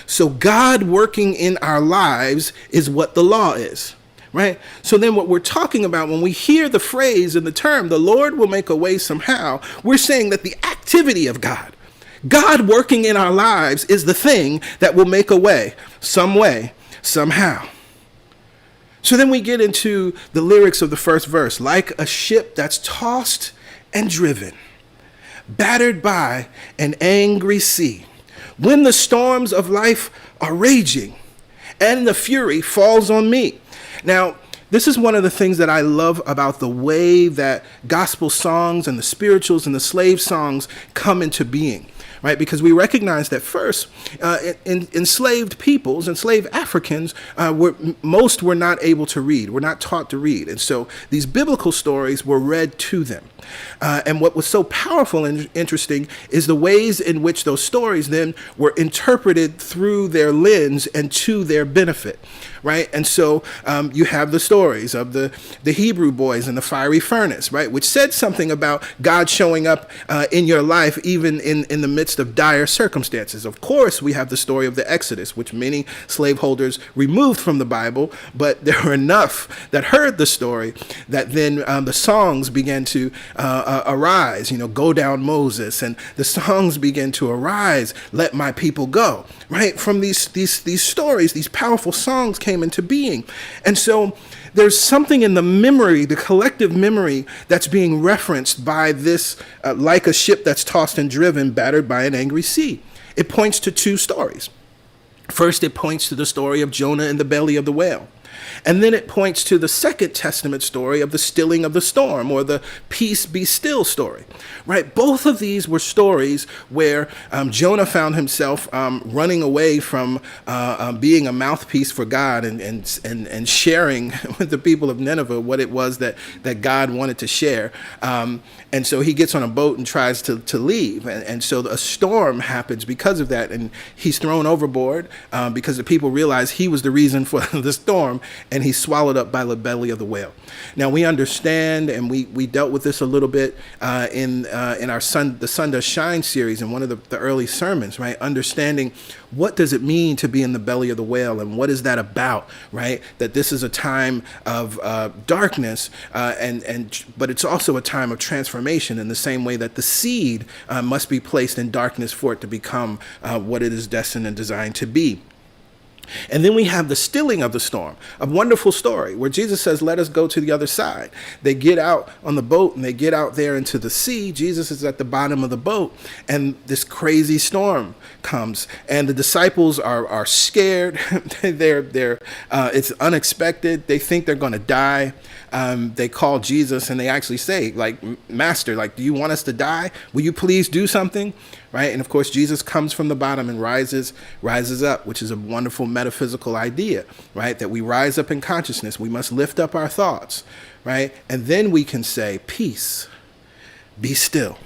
So God working in our lives is what the law is, right? So then what we're talking about when we hear the phrase and the term, the Lord will make a way somehow, we're saying that the activity of God working in our lives is the thing that will make a way, some way, somehow. So then we get into the lyrics of the first verse. Like a ship that's tossed and driven, battered by an angry sea, when the storms of life are raging and the fury falls on me. Now, this is one of the things that I love about the way that gospel songs and the spirituals and the slave songs come into being, right? Because we recognize that first, enslaved peoples, enslaved Africans, most were not able to read, were not taught to read. And so these biblical stories were read to them. And what was so powerful and interesting is the ways in which those stories then were interpreted through their lens and to their benefit, right? And so you have the stories of the Hebrew boys in the fiery furnace, right? Which said something about God showing up in your life, even in the midst of dire circumstances. Of course, we have the story of the Exodus, which many slaveholders removed from the Bible, but there were enough that heard the story that then the songs began to arise, go down Moses, and the songs begin to arise, let my people go, right? From these stories, these powerful songs came into being. And so there's something in the memory, the collective memory, that's being referenced by this, like a ship that's tossed and driven, battered by an angry sea. It points to two stories. First, it points to the story of Jonah in the belly of the whale. And then it points to the Second Testament story of the stilling of the storm, or the peace be still story, right? Both of these were stories where Jonah found himself running away from being a mouthpiece for God and sharing with the people of Nineveh what it was that God wanted to share. And so he gets on a boat and tries to leave. And so a storm happens because of that. And he's thrown overboard because the people realize he was the reason for the storm. And he's swallowed up by the belly of the whale. Now we understand, and we dealt with this a little bit in our the Sun Does Shine series in one of the early sermons, right? Understanding what does it mean to be in the belly of the whale, and what is that about, right? That this is a time of darkness, but it's also a time of transformation in the same way that the seed must be placed in darkness for it to become what it is destined and designed to be. And then we have the stilling of the storm, a wonderful story where Jesus says, let us go to the other side. They get out on the boat and they get out there into the sea. Jesus is at the bottom of the boat and this crazy storm comes and the disciples are scared. It's unexpected. They think they're going to die. They call Jesus and they actually say, Master, do you want us to die? Will you please do something? Right? And of course, Jesus comes from the bottom and rises up, which is a wonderful metaphysical idea, right? That we rise up in consciousness. We must lift up our thoughts, right? And then we can say, peace, be still.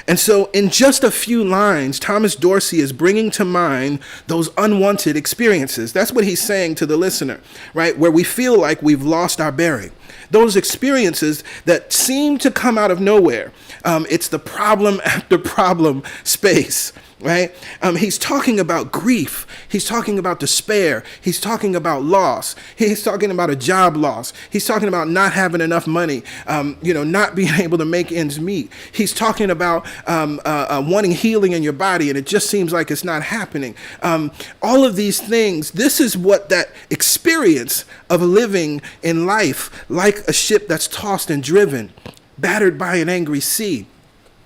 And so in just a few lines, Thomas Dorsey is bringing to mind those unwanted experiences. That's what he's saying to the listener, right? Where we feel like we've lost our bearing. those experiences that seem to come out of nowhere. It's the problem after problem space, right? He's talking about grief. He's talking about despair. He's talking about loss. He's talking about a job loss. He's talking about not having enough money, not being able to make ends meet. He's talking about wanting healing in your body, and it just seems like it's not happening. All of these things, this is what that experience of living in life like a ship that's tossed and driven, battered by an angry sea,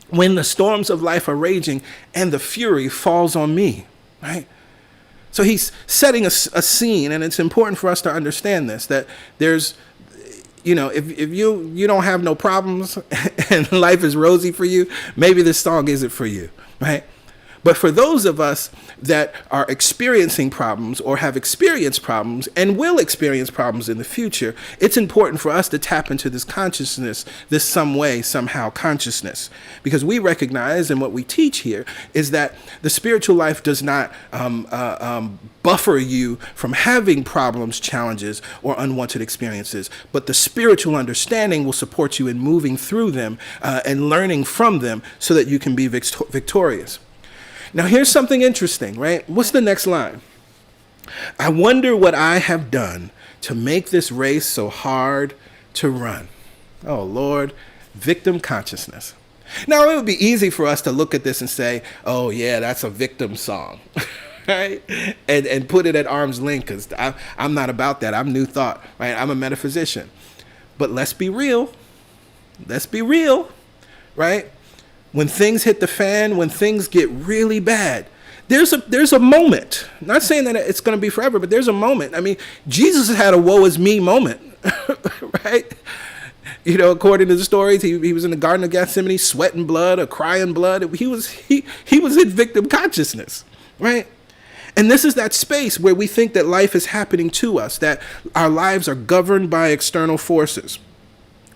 when the storms of life are raging and the fury falls on me, right? So he's setting a scene, and it's important for us to understand this, that there's, if you don't have no problems and life is rosy for you, maybe this song isn't for you, right? But for those of us that are experiencing problems or have experienced problems and will experience problems in the future, it's important for us to tap into this consciousness, this some way, somehow consciousness, because we recognize, and what we teach here is that the spiritual life does not buffer you from having problems, challenges, or unwanted experiences, but the spiritual understanding will support you in moving through them and learning from them so that you can be victorious. Now, here's something interesting, right? What's the next line? I wonder what I have done to make this race so hard to run. Oh, Lord, victim consciousness. Now, it would be easy for us to look at this and say, oh, yeah, that's a victim song, right? And put it at arm's length, because I'm not about that. I'm New Thought, right? I'm a metaphysician. But let's be real. Let's be real, right? When things hit the fan, when things get really bad, there's a moment. Not saying that it's going to be forever, but there's a moment. I mean, Jesus had a woe is me moment, right? According to the stories, he was in the Garden of Gethsemane, sweating blood or crying blood. He was in victim consciousness, right? And this is that space where we think that life is happening to us, that our lives are governed by external forces.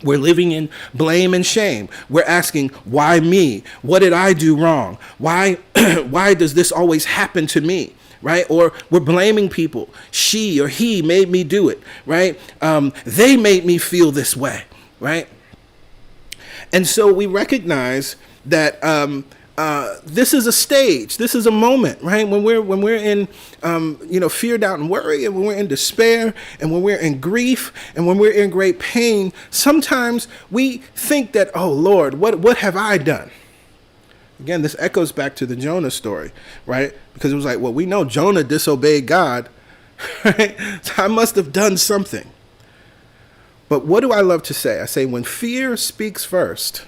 We're living in blame and shame. We're asking, why me? What did I do wrong? Why does this always happen to me? Right? Or we're blaming people. She or he made me do it. Right? They made me feel this way. Right? And so we recognize that this is a stage. This is a moment, right? When we're in, fear, doubt, and worry, and when we're in despair, and when we're in grief, and when we're in great pain, sometimes we think that, oh Lord, what have I done? Again, this echoes back to the Jonah story, right? Because it was like, well, we know Jonah disobeyed God, right? So I must have done something. But what do I love to say? I say, when fear speaks first,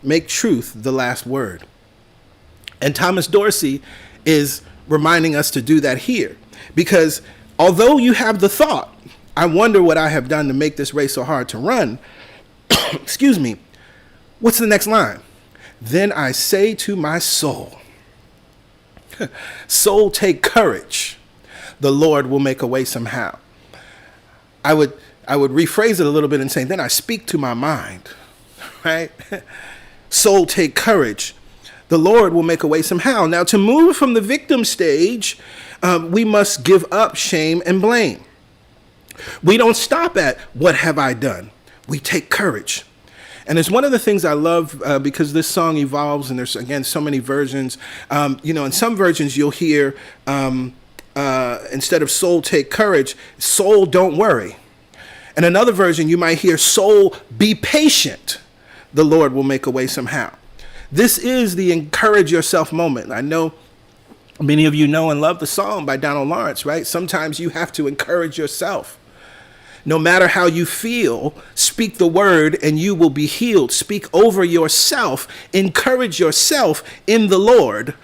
make truth the last word. And Thomas Dorsey is reminding us to do that here, because although you have the thought, I wonder what I have done to make this race so hard to run, excuse me, what's the next line? Then I say to my soul, soul, take courage. The Lord will make a way somehow. I would rephrase it a little bit and say, then I speak to my mind, right? Soul, take courage. The Lord will make a way somehow. Now, to move from the victim stage, we must give up shame and blame. We don't stop at what have I done. We take courage. And it's one of the things I love because this song evolves, and there's, again, so many versions. In some versions you'll hear, instead of soul, take courage, soul, don't worry. In another version, you might hear, soul, be patient. The Lord will make a way somehow. This is the encourage yourself moment. I know many of you know and love the song by Donald Lawrence, right? Sometimes you have to encourage yourself. No matter how you feel, speak the word and you will be healed. Speak over yourself. Encourage yourself in the Lord.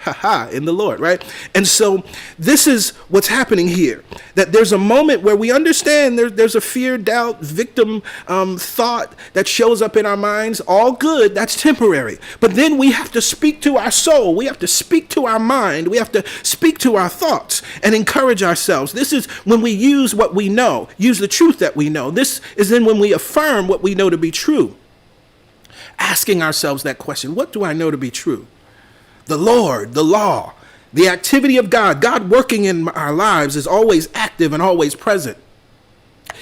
In the Lord, right? And so this is what's happening here. That there's a moment where we understand there's a fear, doubt, victim thought that shows up in our minds. All good, that's temporary. But then we have to speak to our soul. We have to speak to our mind. We have to speak to our thoughts and encourage ourselves. This is when we use what we know, use the truth that we know. This is then when we affirm what we know to be true. Asking ourselves that question, what do I know to be true? The Lord, the law, the activity of God working in our lives is always active and always present.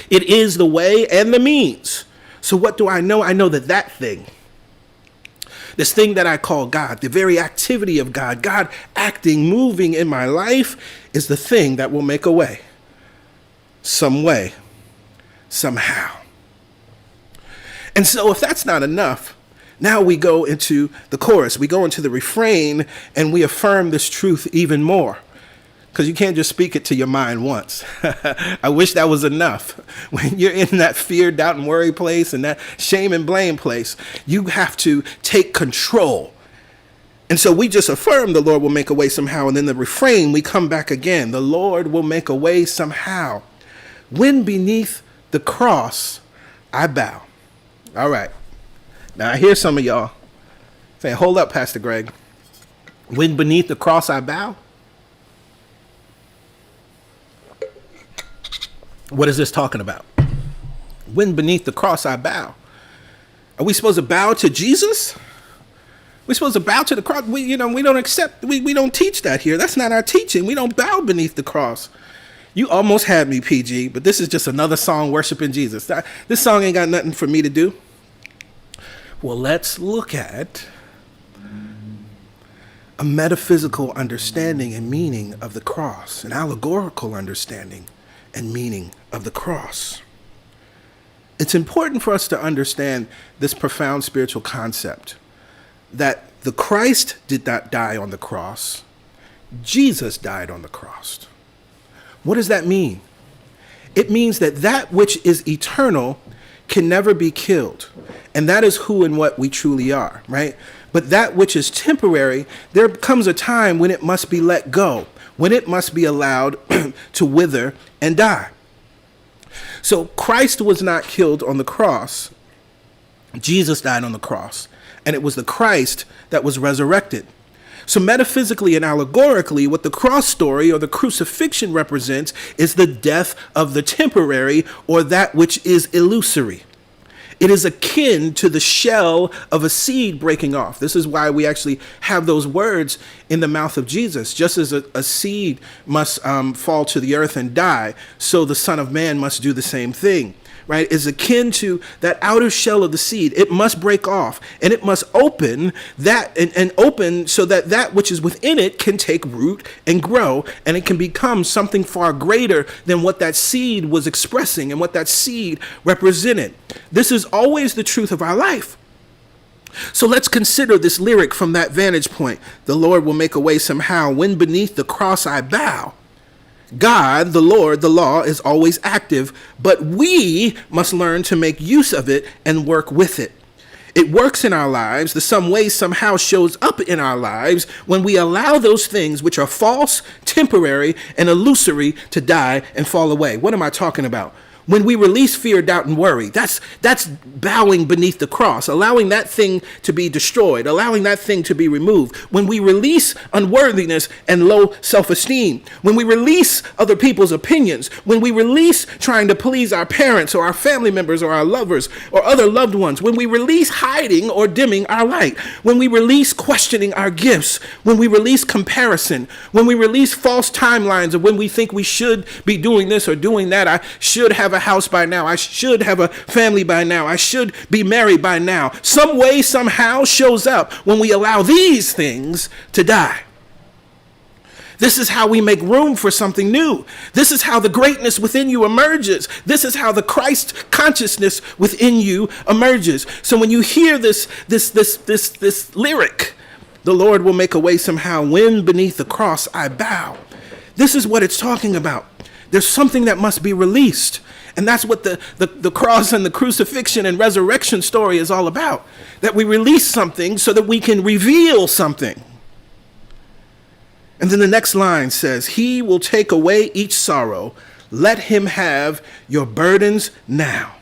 It is the way and the means. So what do I know? I know that thing, this thing that I call God, the very activity of God, God acting, moving in my life, is the thing that will make a way. Some way, somehow. And so if that's not enough, now we go into the chorus, we go into the refrain, and we affirm this truth even more. Because you can't just speak it to your mind once. I wish that was enough. When you're in that fear, doubt, and worry place, and that shame and blame place, you have to take control. And so we just affirm the Lord will make a way somehow. And then the refrain, we come back again. The Lord will make a way somehow. When beneath the cross, I bow. All right. Now I hear some of y'all saying, hold up, Pastor Greg. When beneath the cross, I bow? What is this talking about? When beneath the cross I bow. Are we supposed to bow to Jesus? We're supposed to bow to the cross. We don't teach that here. That's not our teaching. We don't bow beneath the cross. You almost had me, PG, but this is just another song worshiping Jesus. This song ain't got nothing for me to do. Well, let's look at a metaphysical understanding and meaning of the cross, an allegorical understanding and meaning of the cross. It's important for us to understand this profound spiritual concept that the Christ did not die on the cross. Jesus died on the cross. What does that mean? It means that which is eternal can never be killed. And that is who and what we truly are, right? But that which is temporary, there comes a time when it must be let go, when it must be allowed to wither and die. So Christ was not killed on the cross. Jesus died on the cross, and it was the Christ that was resurrected. So metaphysically and allegorically, what the cross story or the crucifixion represents is the death of the temporary or that which is illusory. It is akin to the shell of a seed breaking off. This is why we actually have those words in the mouth of Jesus. Just as a seed must fall to the earth and die, so the Son of Man must do the same thing. Right, is akin to that outer shell of the seed. It must break off, and it must open that and open so that which is within it can take root and grow, and it can become something far greater than what that seed was expressing and what that seed represented. This is always the truth of our life. So let's consider this lyric from that vantage point. The Lord will make a way somehow. When beneath the cross I bow. God, the Lord, the law is always active, but we must learn to make use of it and work with it. It works in our lives. The some way somehow shows up in our lives when we allow those things which are false, temporary, and illusory to die and fall away. What am I talking about? When we release fear, doubt, and worry, that's bowing beneath the cross, allowing that thing to be destroyed, allowing that thing to be removed. When we release unworthiness and low self-esteem, when we release other people's opinions, when we release trying to please our parents or our family members or our lovers or other loved ones, when we release hiding or dimming our light, when we release questioning our gifts, when we release comparison, when we release false timelines of when we think we should be doing this or doing that, I should have a house by now, I should have a family by now, I should be married by now. Some way, somehow shows up when we allow these things to die. This is how we make room for something new. This is how the greatness within you emerges. This is how the Christ consciousness within you emerges. So when you hear this lyric, the Lord will make a way somehow. When beneath the cross I bow. This is what it's talking about. There's something that must be released. And that's what the cross and the crucifixion and resurrection story is all about. That we release something so that we can reveal something. And then the next line says, He will take away each sorrow. Let him have your burdens now.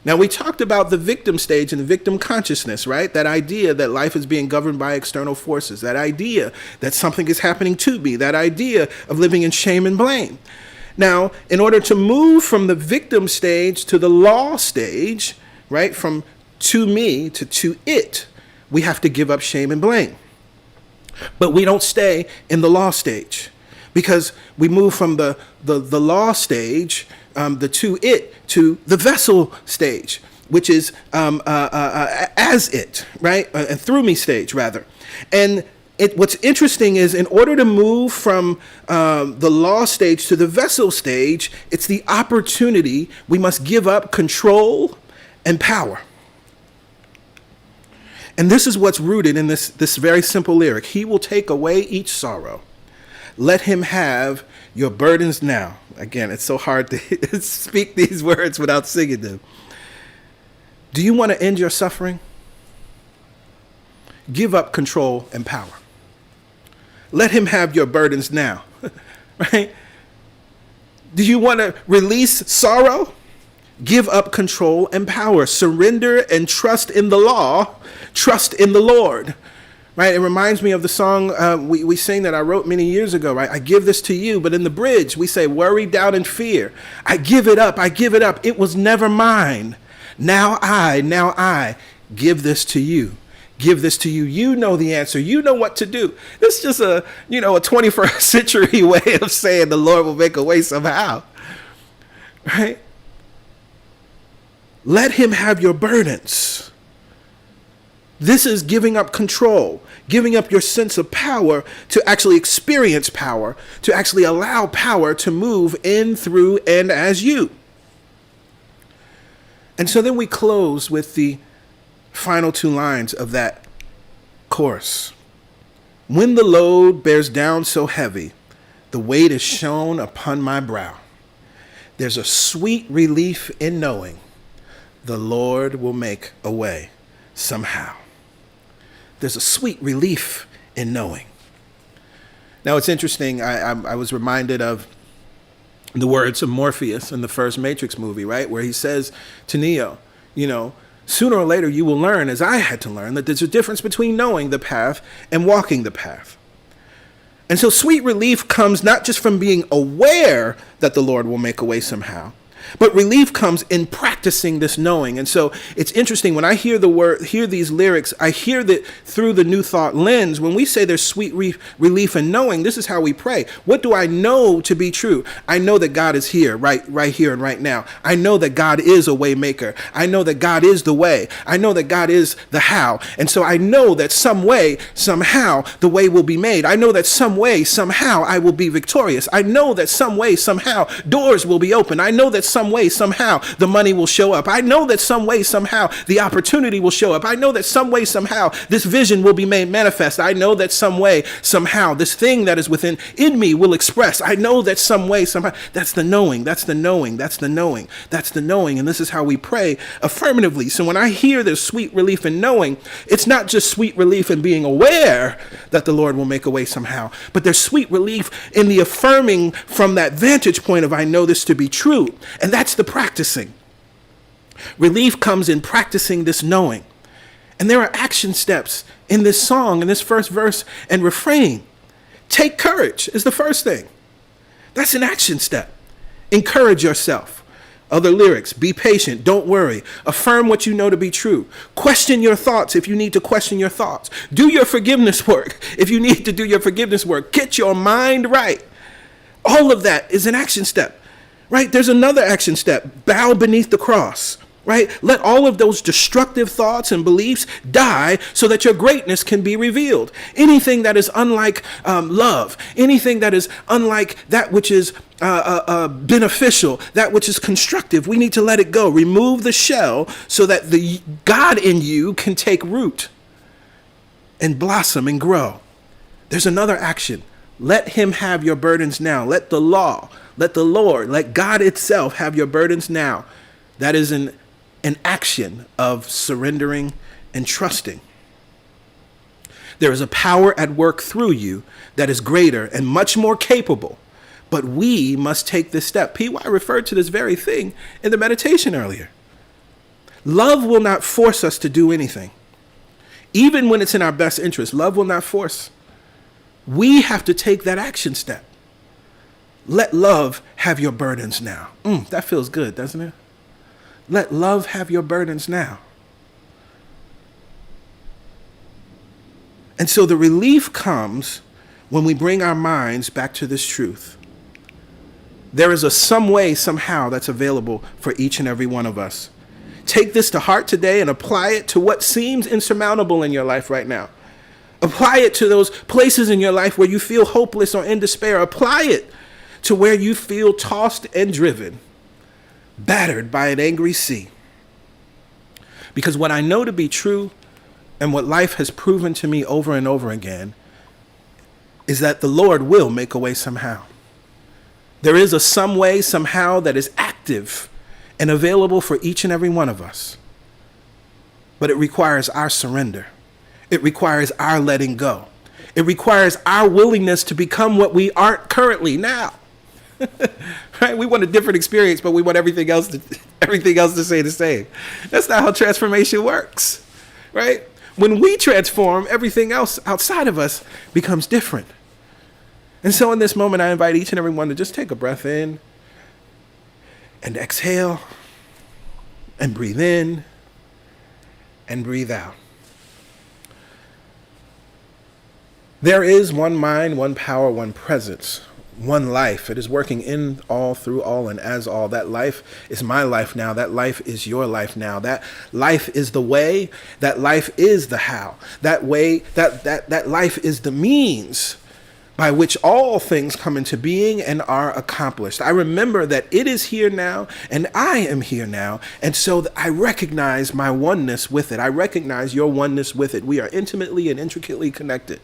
Now, we talked about the victim stage and the victim consciousness, right? That idea that life is being governed by external forces. That idea that something is happening to me. That idea of living in shame and blame. Now, in order to move from the victim stage to the law stage, right, from to me to it, we have to give up shame and blame. But we don't stay in the law stage because we move from the law stage to the vessel stage, which is as it, right? Through me stage, rather. And what's interesting is in order to move from the law stage to the vessel stage, it's the opportunity. We must give up control and power. And this is what's rooted in this very simple lyric. He will take away each sorrow. Let him have your burdens now. Again, it's so hard to speak these words without singing them. Do you want to end your suffering? Give up control and power. Let him have your burdens now, right? Do you want to release sorrow? Give up control and power. Surrender and trust in the law. Trust in the Lord, right? It reminds me of the song we sing that I wrote many years ago, right? I give this to you, but in the bridge we say, worry, doubt, and fear. I give it up. I give it up. It was never mine. Now I give this to you. Give this to you. You know the answer. You know what to do. It's just a 21st century way of saying the Lord will make a way somehow, right? Let him have your burdens. This is giving up control, giving up your sense of power to actually experience power, to actually allow power to move in, through, and as you. And so then we close with the final two lines of that chorus. When the load bears down so heavy, the weight is shown upon my brow. There's a sweet relief in knowing the Lord will make a way somehow. There's a sweet relief in knowing. Now it's interesting, I was reminded of the words of Morpheus in the first Matrix movie, right? Where he says to Neo, sooner or later you will learn, as I had to learn, that there's a difference between knowing the path and walking the path. And so sweet relief comes not just from being aware that the Lord will make a way somehow, but relief comes in practicing this knowing. And so it's interesting when I hear these lyrics, I hear that through the New Thought lens. When we say there's sweet relief in knowing, this is how we pray. What do I know to be true? I know that God is here, right here and right now. I know that God is a way maker. I know that God is the way. I know that God is the how. And so I know that some way, somehow, the way will be made. I know that some way, somehow, I will be victorious. I know that some way, somehow, doors will be open. I know that some way, somehow, the money will show up. I know that some way, somehow, the opportunity will show up. I know that some way, somehow, this vision will be made manifest. I know that some way, somehow, this thing that is in me will express. I know that some way, somehow, that's the knowing, that's the knowing, that's the knowing, that's the knowing. And this is how we pray affirmatively. So when I hear there's sweet relief in knowing, it's not just sweet relief in being aware that the Lord will make a way somehow, but there's sweet relief in the affirming from that vantage point of I know this to be true. And that's the practicing. Relief comes in practicing this knowing. And there are action steps in this song, in this first verse and refrain. Take courage is the first thing. That's an action step. Encourage yourself. Other lyrics, be patient, don't worry. Affirm what you know to be true. Question your thoughts if you need to question your thoughts. Do your forgiveness work if you need to do your forgiveness work. Get your mind right. All of that is an action step. Right? There's another action step. Bow beneath the cross. Right? Let all of those destructive thoughts and beliefs die so that your greatness can be revealed. Anything that is unlike love, anything that is unlike that which is beneficial, that which is constructive, we need to let it go. Remove the shell so that the God in you can take root and blossom and grow. There's another action. Let him have your burdens now. Let the law, let the Lord, let God itself have your burdens now. That is an action of surrendering and trusting. There is a power at work through you that is greater and much more capable, but we must take this step. PY referred to this very thing in the meditation earlier. Love will not force us to do anything. Even when it's in our best interest, love will not force. We have to take that action step. Let love have your burdens now. That feels good, doesn't it? Let love have your burdens now. And so the relief comes when we bring our minds back to this truth. There is a some way, somehow that's available for each and every one of us. Take this to heart today and apply it to what seems insurmountable in your life right now. Apply it to those places in your life where you feel hopeless or in despair. Apply it to where you feel tossed and driven, battered by an angry sea. Because what I know to be true and what life has proven to me over and over again is that the Lord will make a way somehow. There is a some way, somehow that is active and available for each and every one of us. But it requires our surrender. It requires our letting go. It requires our willingness to become what we aren't currently now. Right? We want a different experience, but we want everything else to say the same. That's not how transformation works. Right? When we transform, everything else outside of us becomes different. And so in this moment, I invite each and every one to just take a breath in and exhale and breathe in and breathe out. There is one mind, one power, one presence, one life. It is working in all, through all, and as all. That life is my life now. That life is your life now. That life is the way. That life is the how. That way, that life is the means by which all things come into being and are accomplished. I remember that it is here now and I am here now. And so I recognize my oneness with it. I recognize your oneness with it. We are intimately and intricately connected.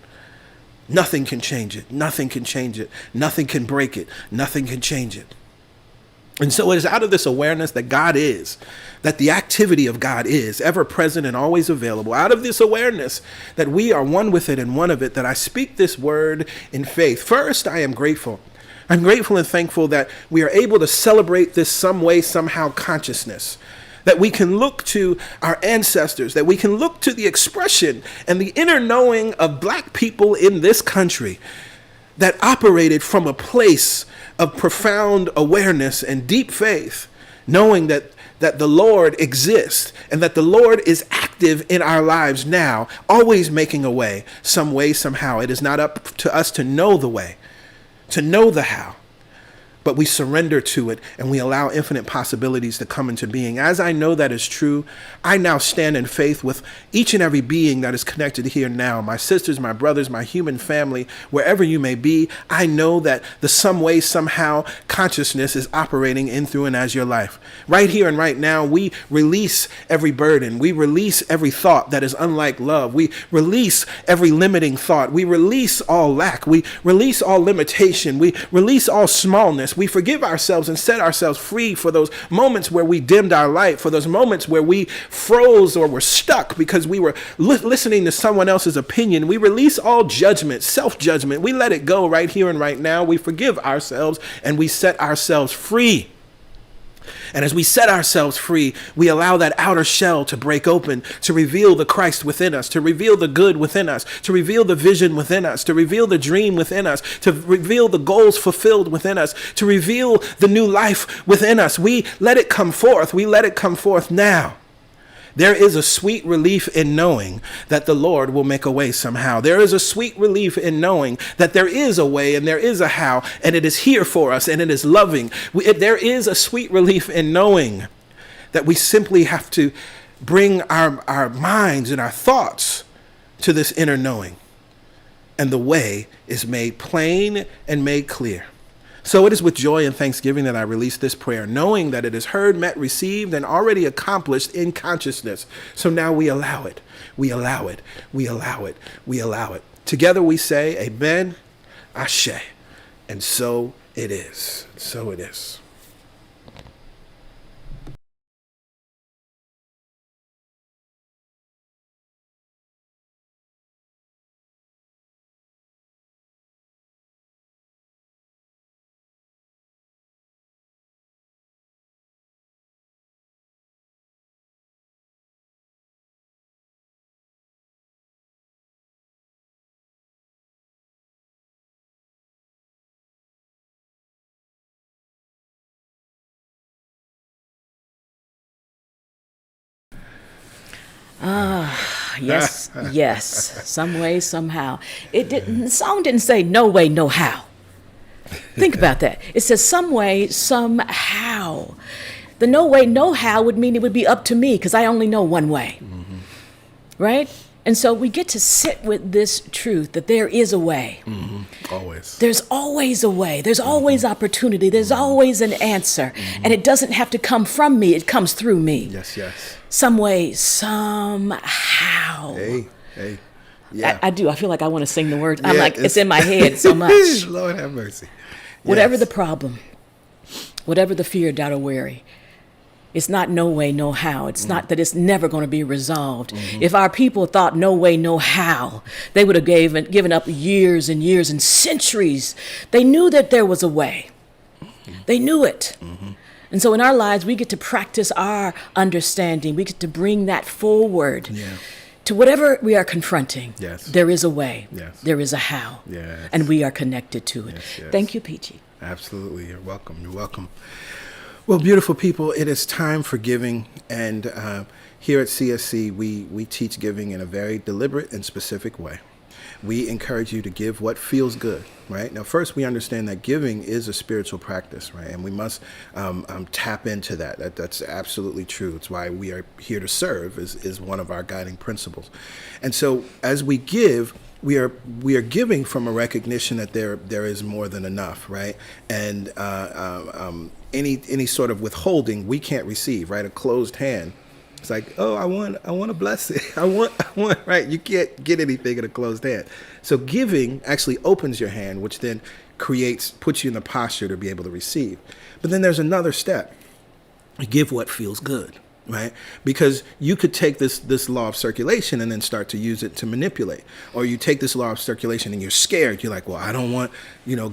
Nothing can change it. Nothing can change it. Nothing can break it. Nothing can change it. And so it is out of this awareness that God is, that the activity of God is ever present and always available. Out of this awareness that we are one with it and one of it, that I speak this word in faith. First, I am grateful. I'm grateful and thankful that we are able to celebrate this some way, somehow consciousness. That we can look to our ancestors, that we can look to the expression and the inner knowing of Black people in this country that operated from a place of profound awareness and deep faith, knowing that the Lord exists and that the Lord is active in our lives now, always making a way, some way, somehow. It is not up to us to know the way, to know the how. But we surrender to it and we allow infinite possibilities to come into being. As I know that is true, I now stand in faith with each and every being that is connected here now. My sisters, my brothers, my human family, wherever you may be, I know that the some way, somehow consciousness is operating in, through, and as your life. Right here and right now, we release every burden. We release every thought that is unlike love. We release every limiting thought. We release all lack. We release all limitation. We release all smallness. We forgive ourselves and set ourselves free for those moments where we dimmed our light, for those moments where we froze or were stuck because we were listening to someone else's opinion. We release all judgment, self-judgment. We let it go right here and right now. We forgive ourselves and we set ourselves free. And as we set ourselves free, we allow that outer shell to break open, to reveal the Christ within us, to reveal the good within us, to reveal the vision within us, to reveal the dream within us, to reveal the goals fulfilled within us, to reveal the new life within us. We let it come forth. We let it come forth now. There is a sweet relief in knowing that the Lord will make a way somehow. There is a sweet relief in knowing that there is a way and there is a how, and it is here for us and it is loving. There is a sweet relief in knowing that we simply have to bring our minds and our thoughts to this inner knowing. And the way is made plain and made clear. So it is with joy and thanksgiving that I release this prayer, knowing that it is heard, met, received, and already accomplished in consciousness. So now we allow it. We allow it. We allow it. We allow it. Together we say, Amen, Ashe. And so it is. So it is. Yes, yes. Some way, somehow. The song didn't say no way, no how. Think about that. It says some way, somehow. The no way, no how would mean it would be up to me because I only know one way. Mm-hmm. Right? And so we get to sit with this truth that there is a way. Mm-hmm. Always. There's always a way. There's always opportunity. There's always an answer. Mm-hmm. And it doesn't have to come from me. It comes through me. Yes, yes. Some way, somehow. Hey. Yeah. I do. I feel like I want to sing the words. I'm like, it's in my head so much. Lord have mercy. Whatever Yes. the problem, whatever the fear, doubt, or worry, it's not no way, no how. It's not that it's never going to be resolved. Mm-hmm. If our people thought no way, no how, they would have given up years and years and centuries. They knew that there was a way. Mm-hmm. They knew it. Mm-hmm. And so in our lives, we get to practice our understanding. We get to bring that forward. Yeah. To whatever we are confronting, yes. There is a way, yes. There is a how, yes. And we are connected to it. Yes, yes. Thank you, Peachy. Absolutely. You're welcome. You're welcome. Well, beautiful people, it is time for giving. And here at CSC, we teach giving in a very deliberate and specific way. We encourage you to give what feels good, right? Now, first, we understand that giving is a spiritual practice, right? And we must tap into that. That's absolutely true. It's why we are here to serve is one of our guiding principles. And so as we give, we are giving from a recognition that there is more than enough, right? And any sort of withholding we can't receive, right? A closed hand. It's like, oh, I want a blessing. I want, right? You can't get anything in a closed hand. So giving actually opens your hand, which then puts you in the posture to be able to receive. But then there's another step. Give what feels good, right? Because you could take this law of circulation and then start to use it to manipulate. Or you take this law of circulation and you're scared. You're like, well, I don't want,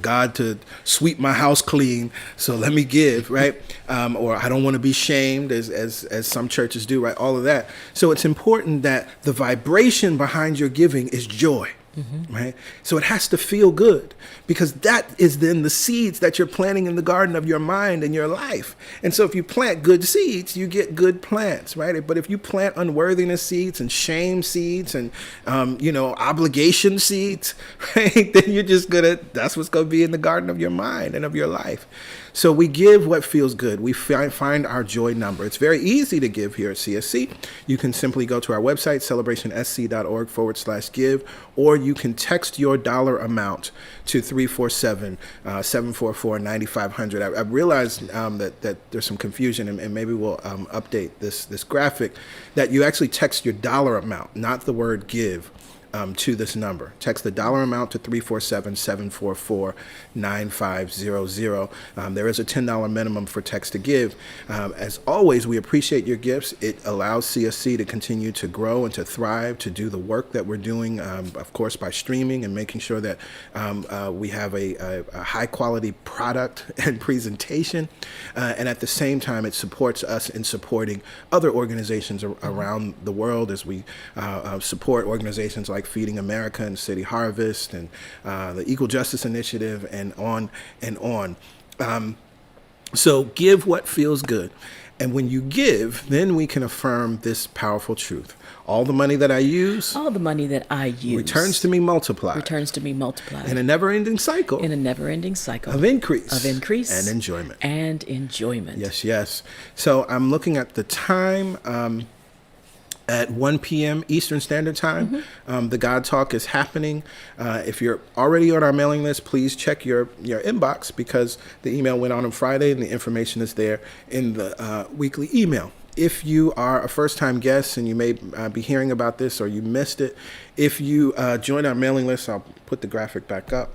God to sweep my house clean, so let me give, right? Or I don't want to be shamed, as some churches do, right? All of that. So it's important that the vibration behind your giving is joy. Mm-hmm. Right? So it has to feel good, because that is then the seeds that you're planting in the garden of your mind and your life. And so if you plant good seeds, you get good plants, right? But if you plant unworthiness seeds and shame seeds and, obligation seeds, right? Then you're just that's what's going to be in the garden of your mind and of your life. So we give what feels good. We find our joy number. It's very easy to give here at CSC. You can simply go to our website, celebrationsc.org/give, or you can text your dollar amount to 347-744-9500. I realized that there's some confusion, and maybe we'll update this graphic, that you actually text your dollar amount, not the word give, to this number. Text the dollar amount to 347-744-9500. There is a $10 minimum for text to give. As always, we appreciate your gifts. It allows CSC to continue to grow and to thrive, to do the work that we're doing, of course, by streaming and making sure that we have a high quality product and presentation. And at the same time, it supports us in supporting other organizations around the world as we support organizations like Feeding America and City Harvest and the Equal Justice Initiative and on and on. So give what feels good. And when you give, then we can affirm this powerful truth. All the money that I use. All the money that I use. Returns to me multiplied. Returns to me multiplied. In a never-ending cycle. In a never-ending cycle. Of increase. Of increase. And enjoyment. And enjoyment. Yes, yes. So I'm looking at the time. At 1 p.m. Eastern Standard Time. Mm-hmm. The God Talk is happening. If you're already on our mailing list, please check your inbox, because the email went out on Friday and the information is there in the weekly email. If you are a first-time guest and you may be hearing about this or you missed it, if you join our mailing list, I'll put the graphic back up,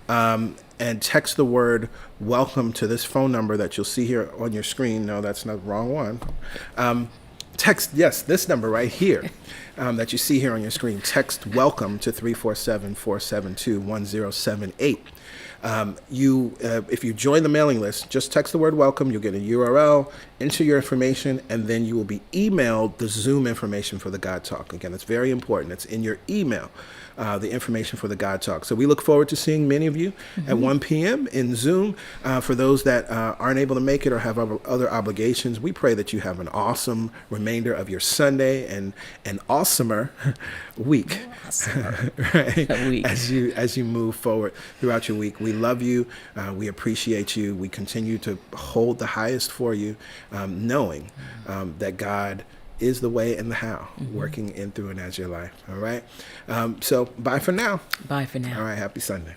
and text the word welcome to this phone number that you'll see here on your screen. No, that's not the wrong one. Text, yes, this number right here that you see here on your screen. Text welcome to 347-472-1078. If you join the mailing list, just text the word welcome. You'll get a URL, enter your information, and then you will be emailed the Zoom information for the God Talk. Again, it's very important. It's in your email, the information for the God Talk. So we look forward to seeing many of you at 1 p.m. in Zoom. For those that aren't able to make it or have other obligations, we pray that you have an awesome remaining remainder of your Sunday and an awesomer week. Right? Week. As you move forward throughout your week. We love you. We appreciate you. We continue to hold the highest for you, knowing that God is the way and the how, working in, through, and as your life. All right. So bye for now. Bye for now. All right. Happy Sunday.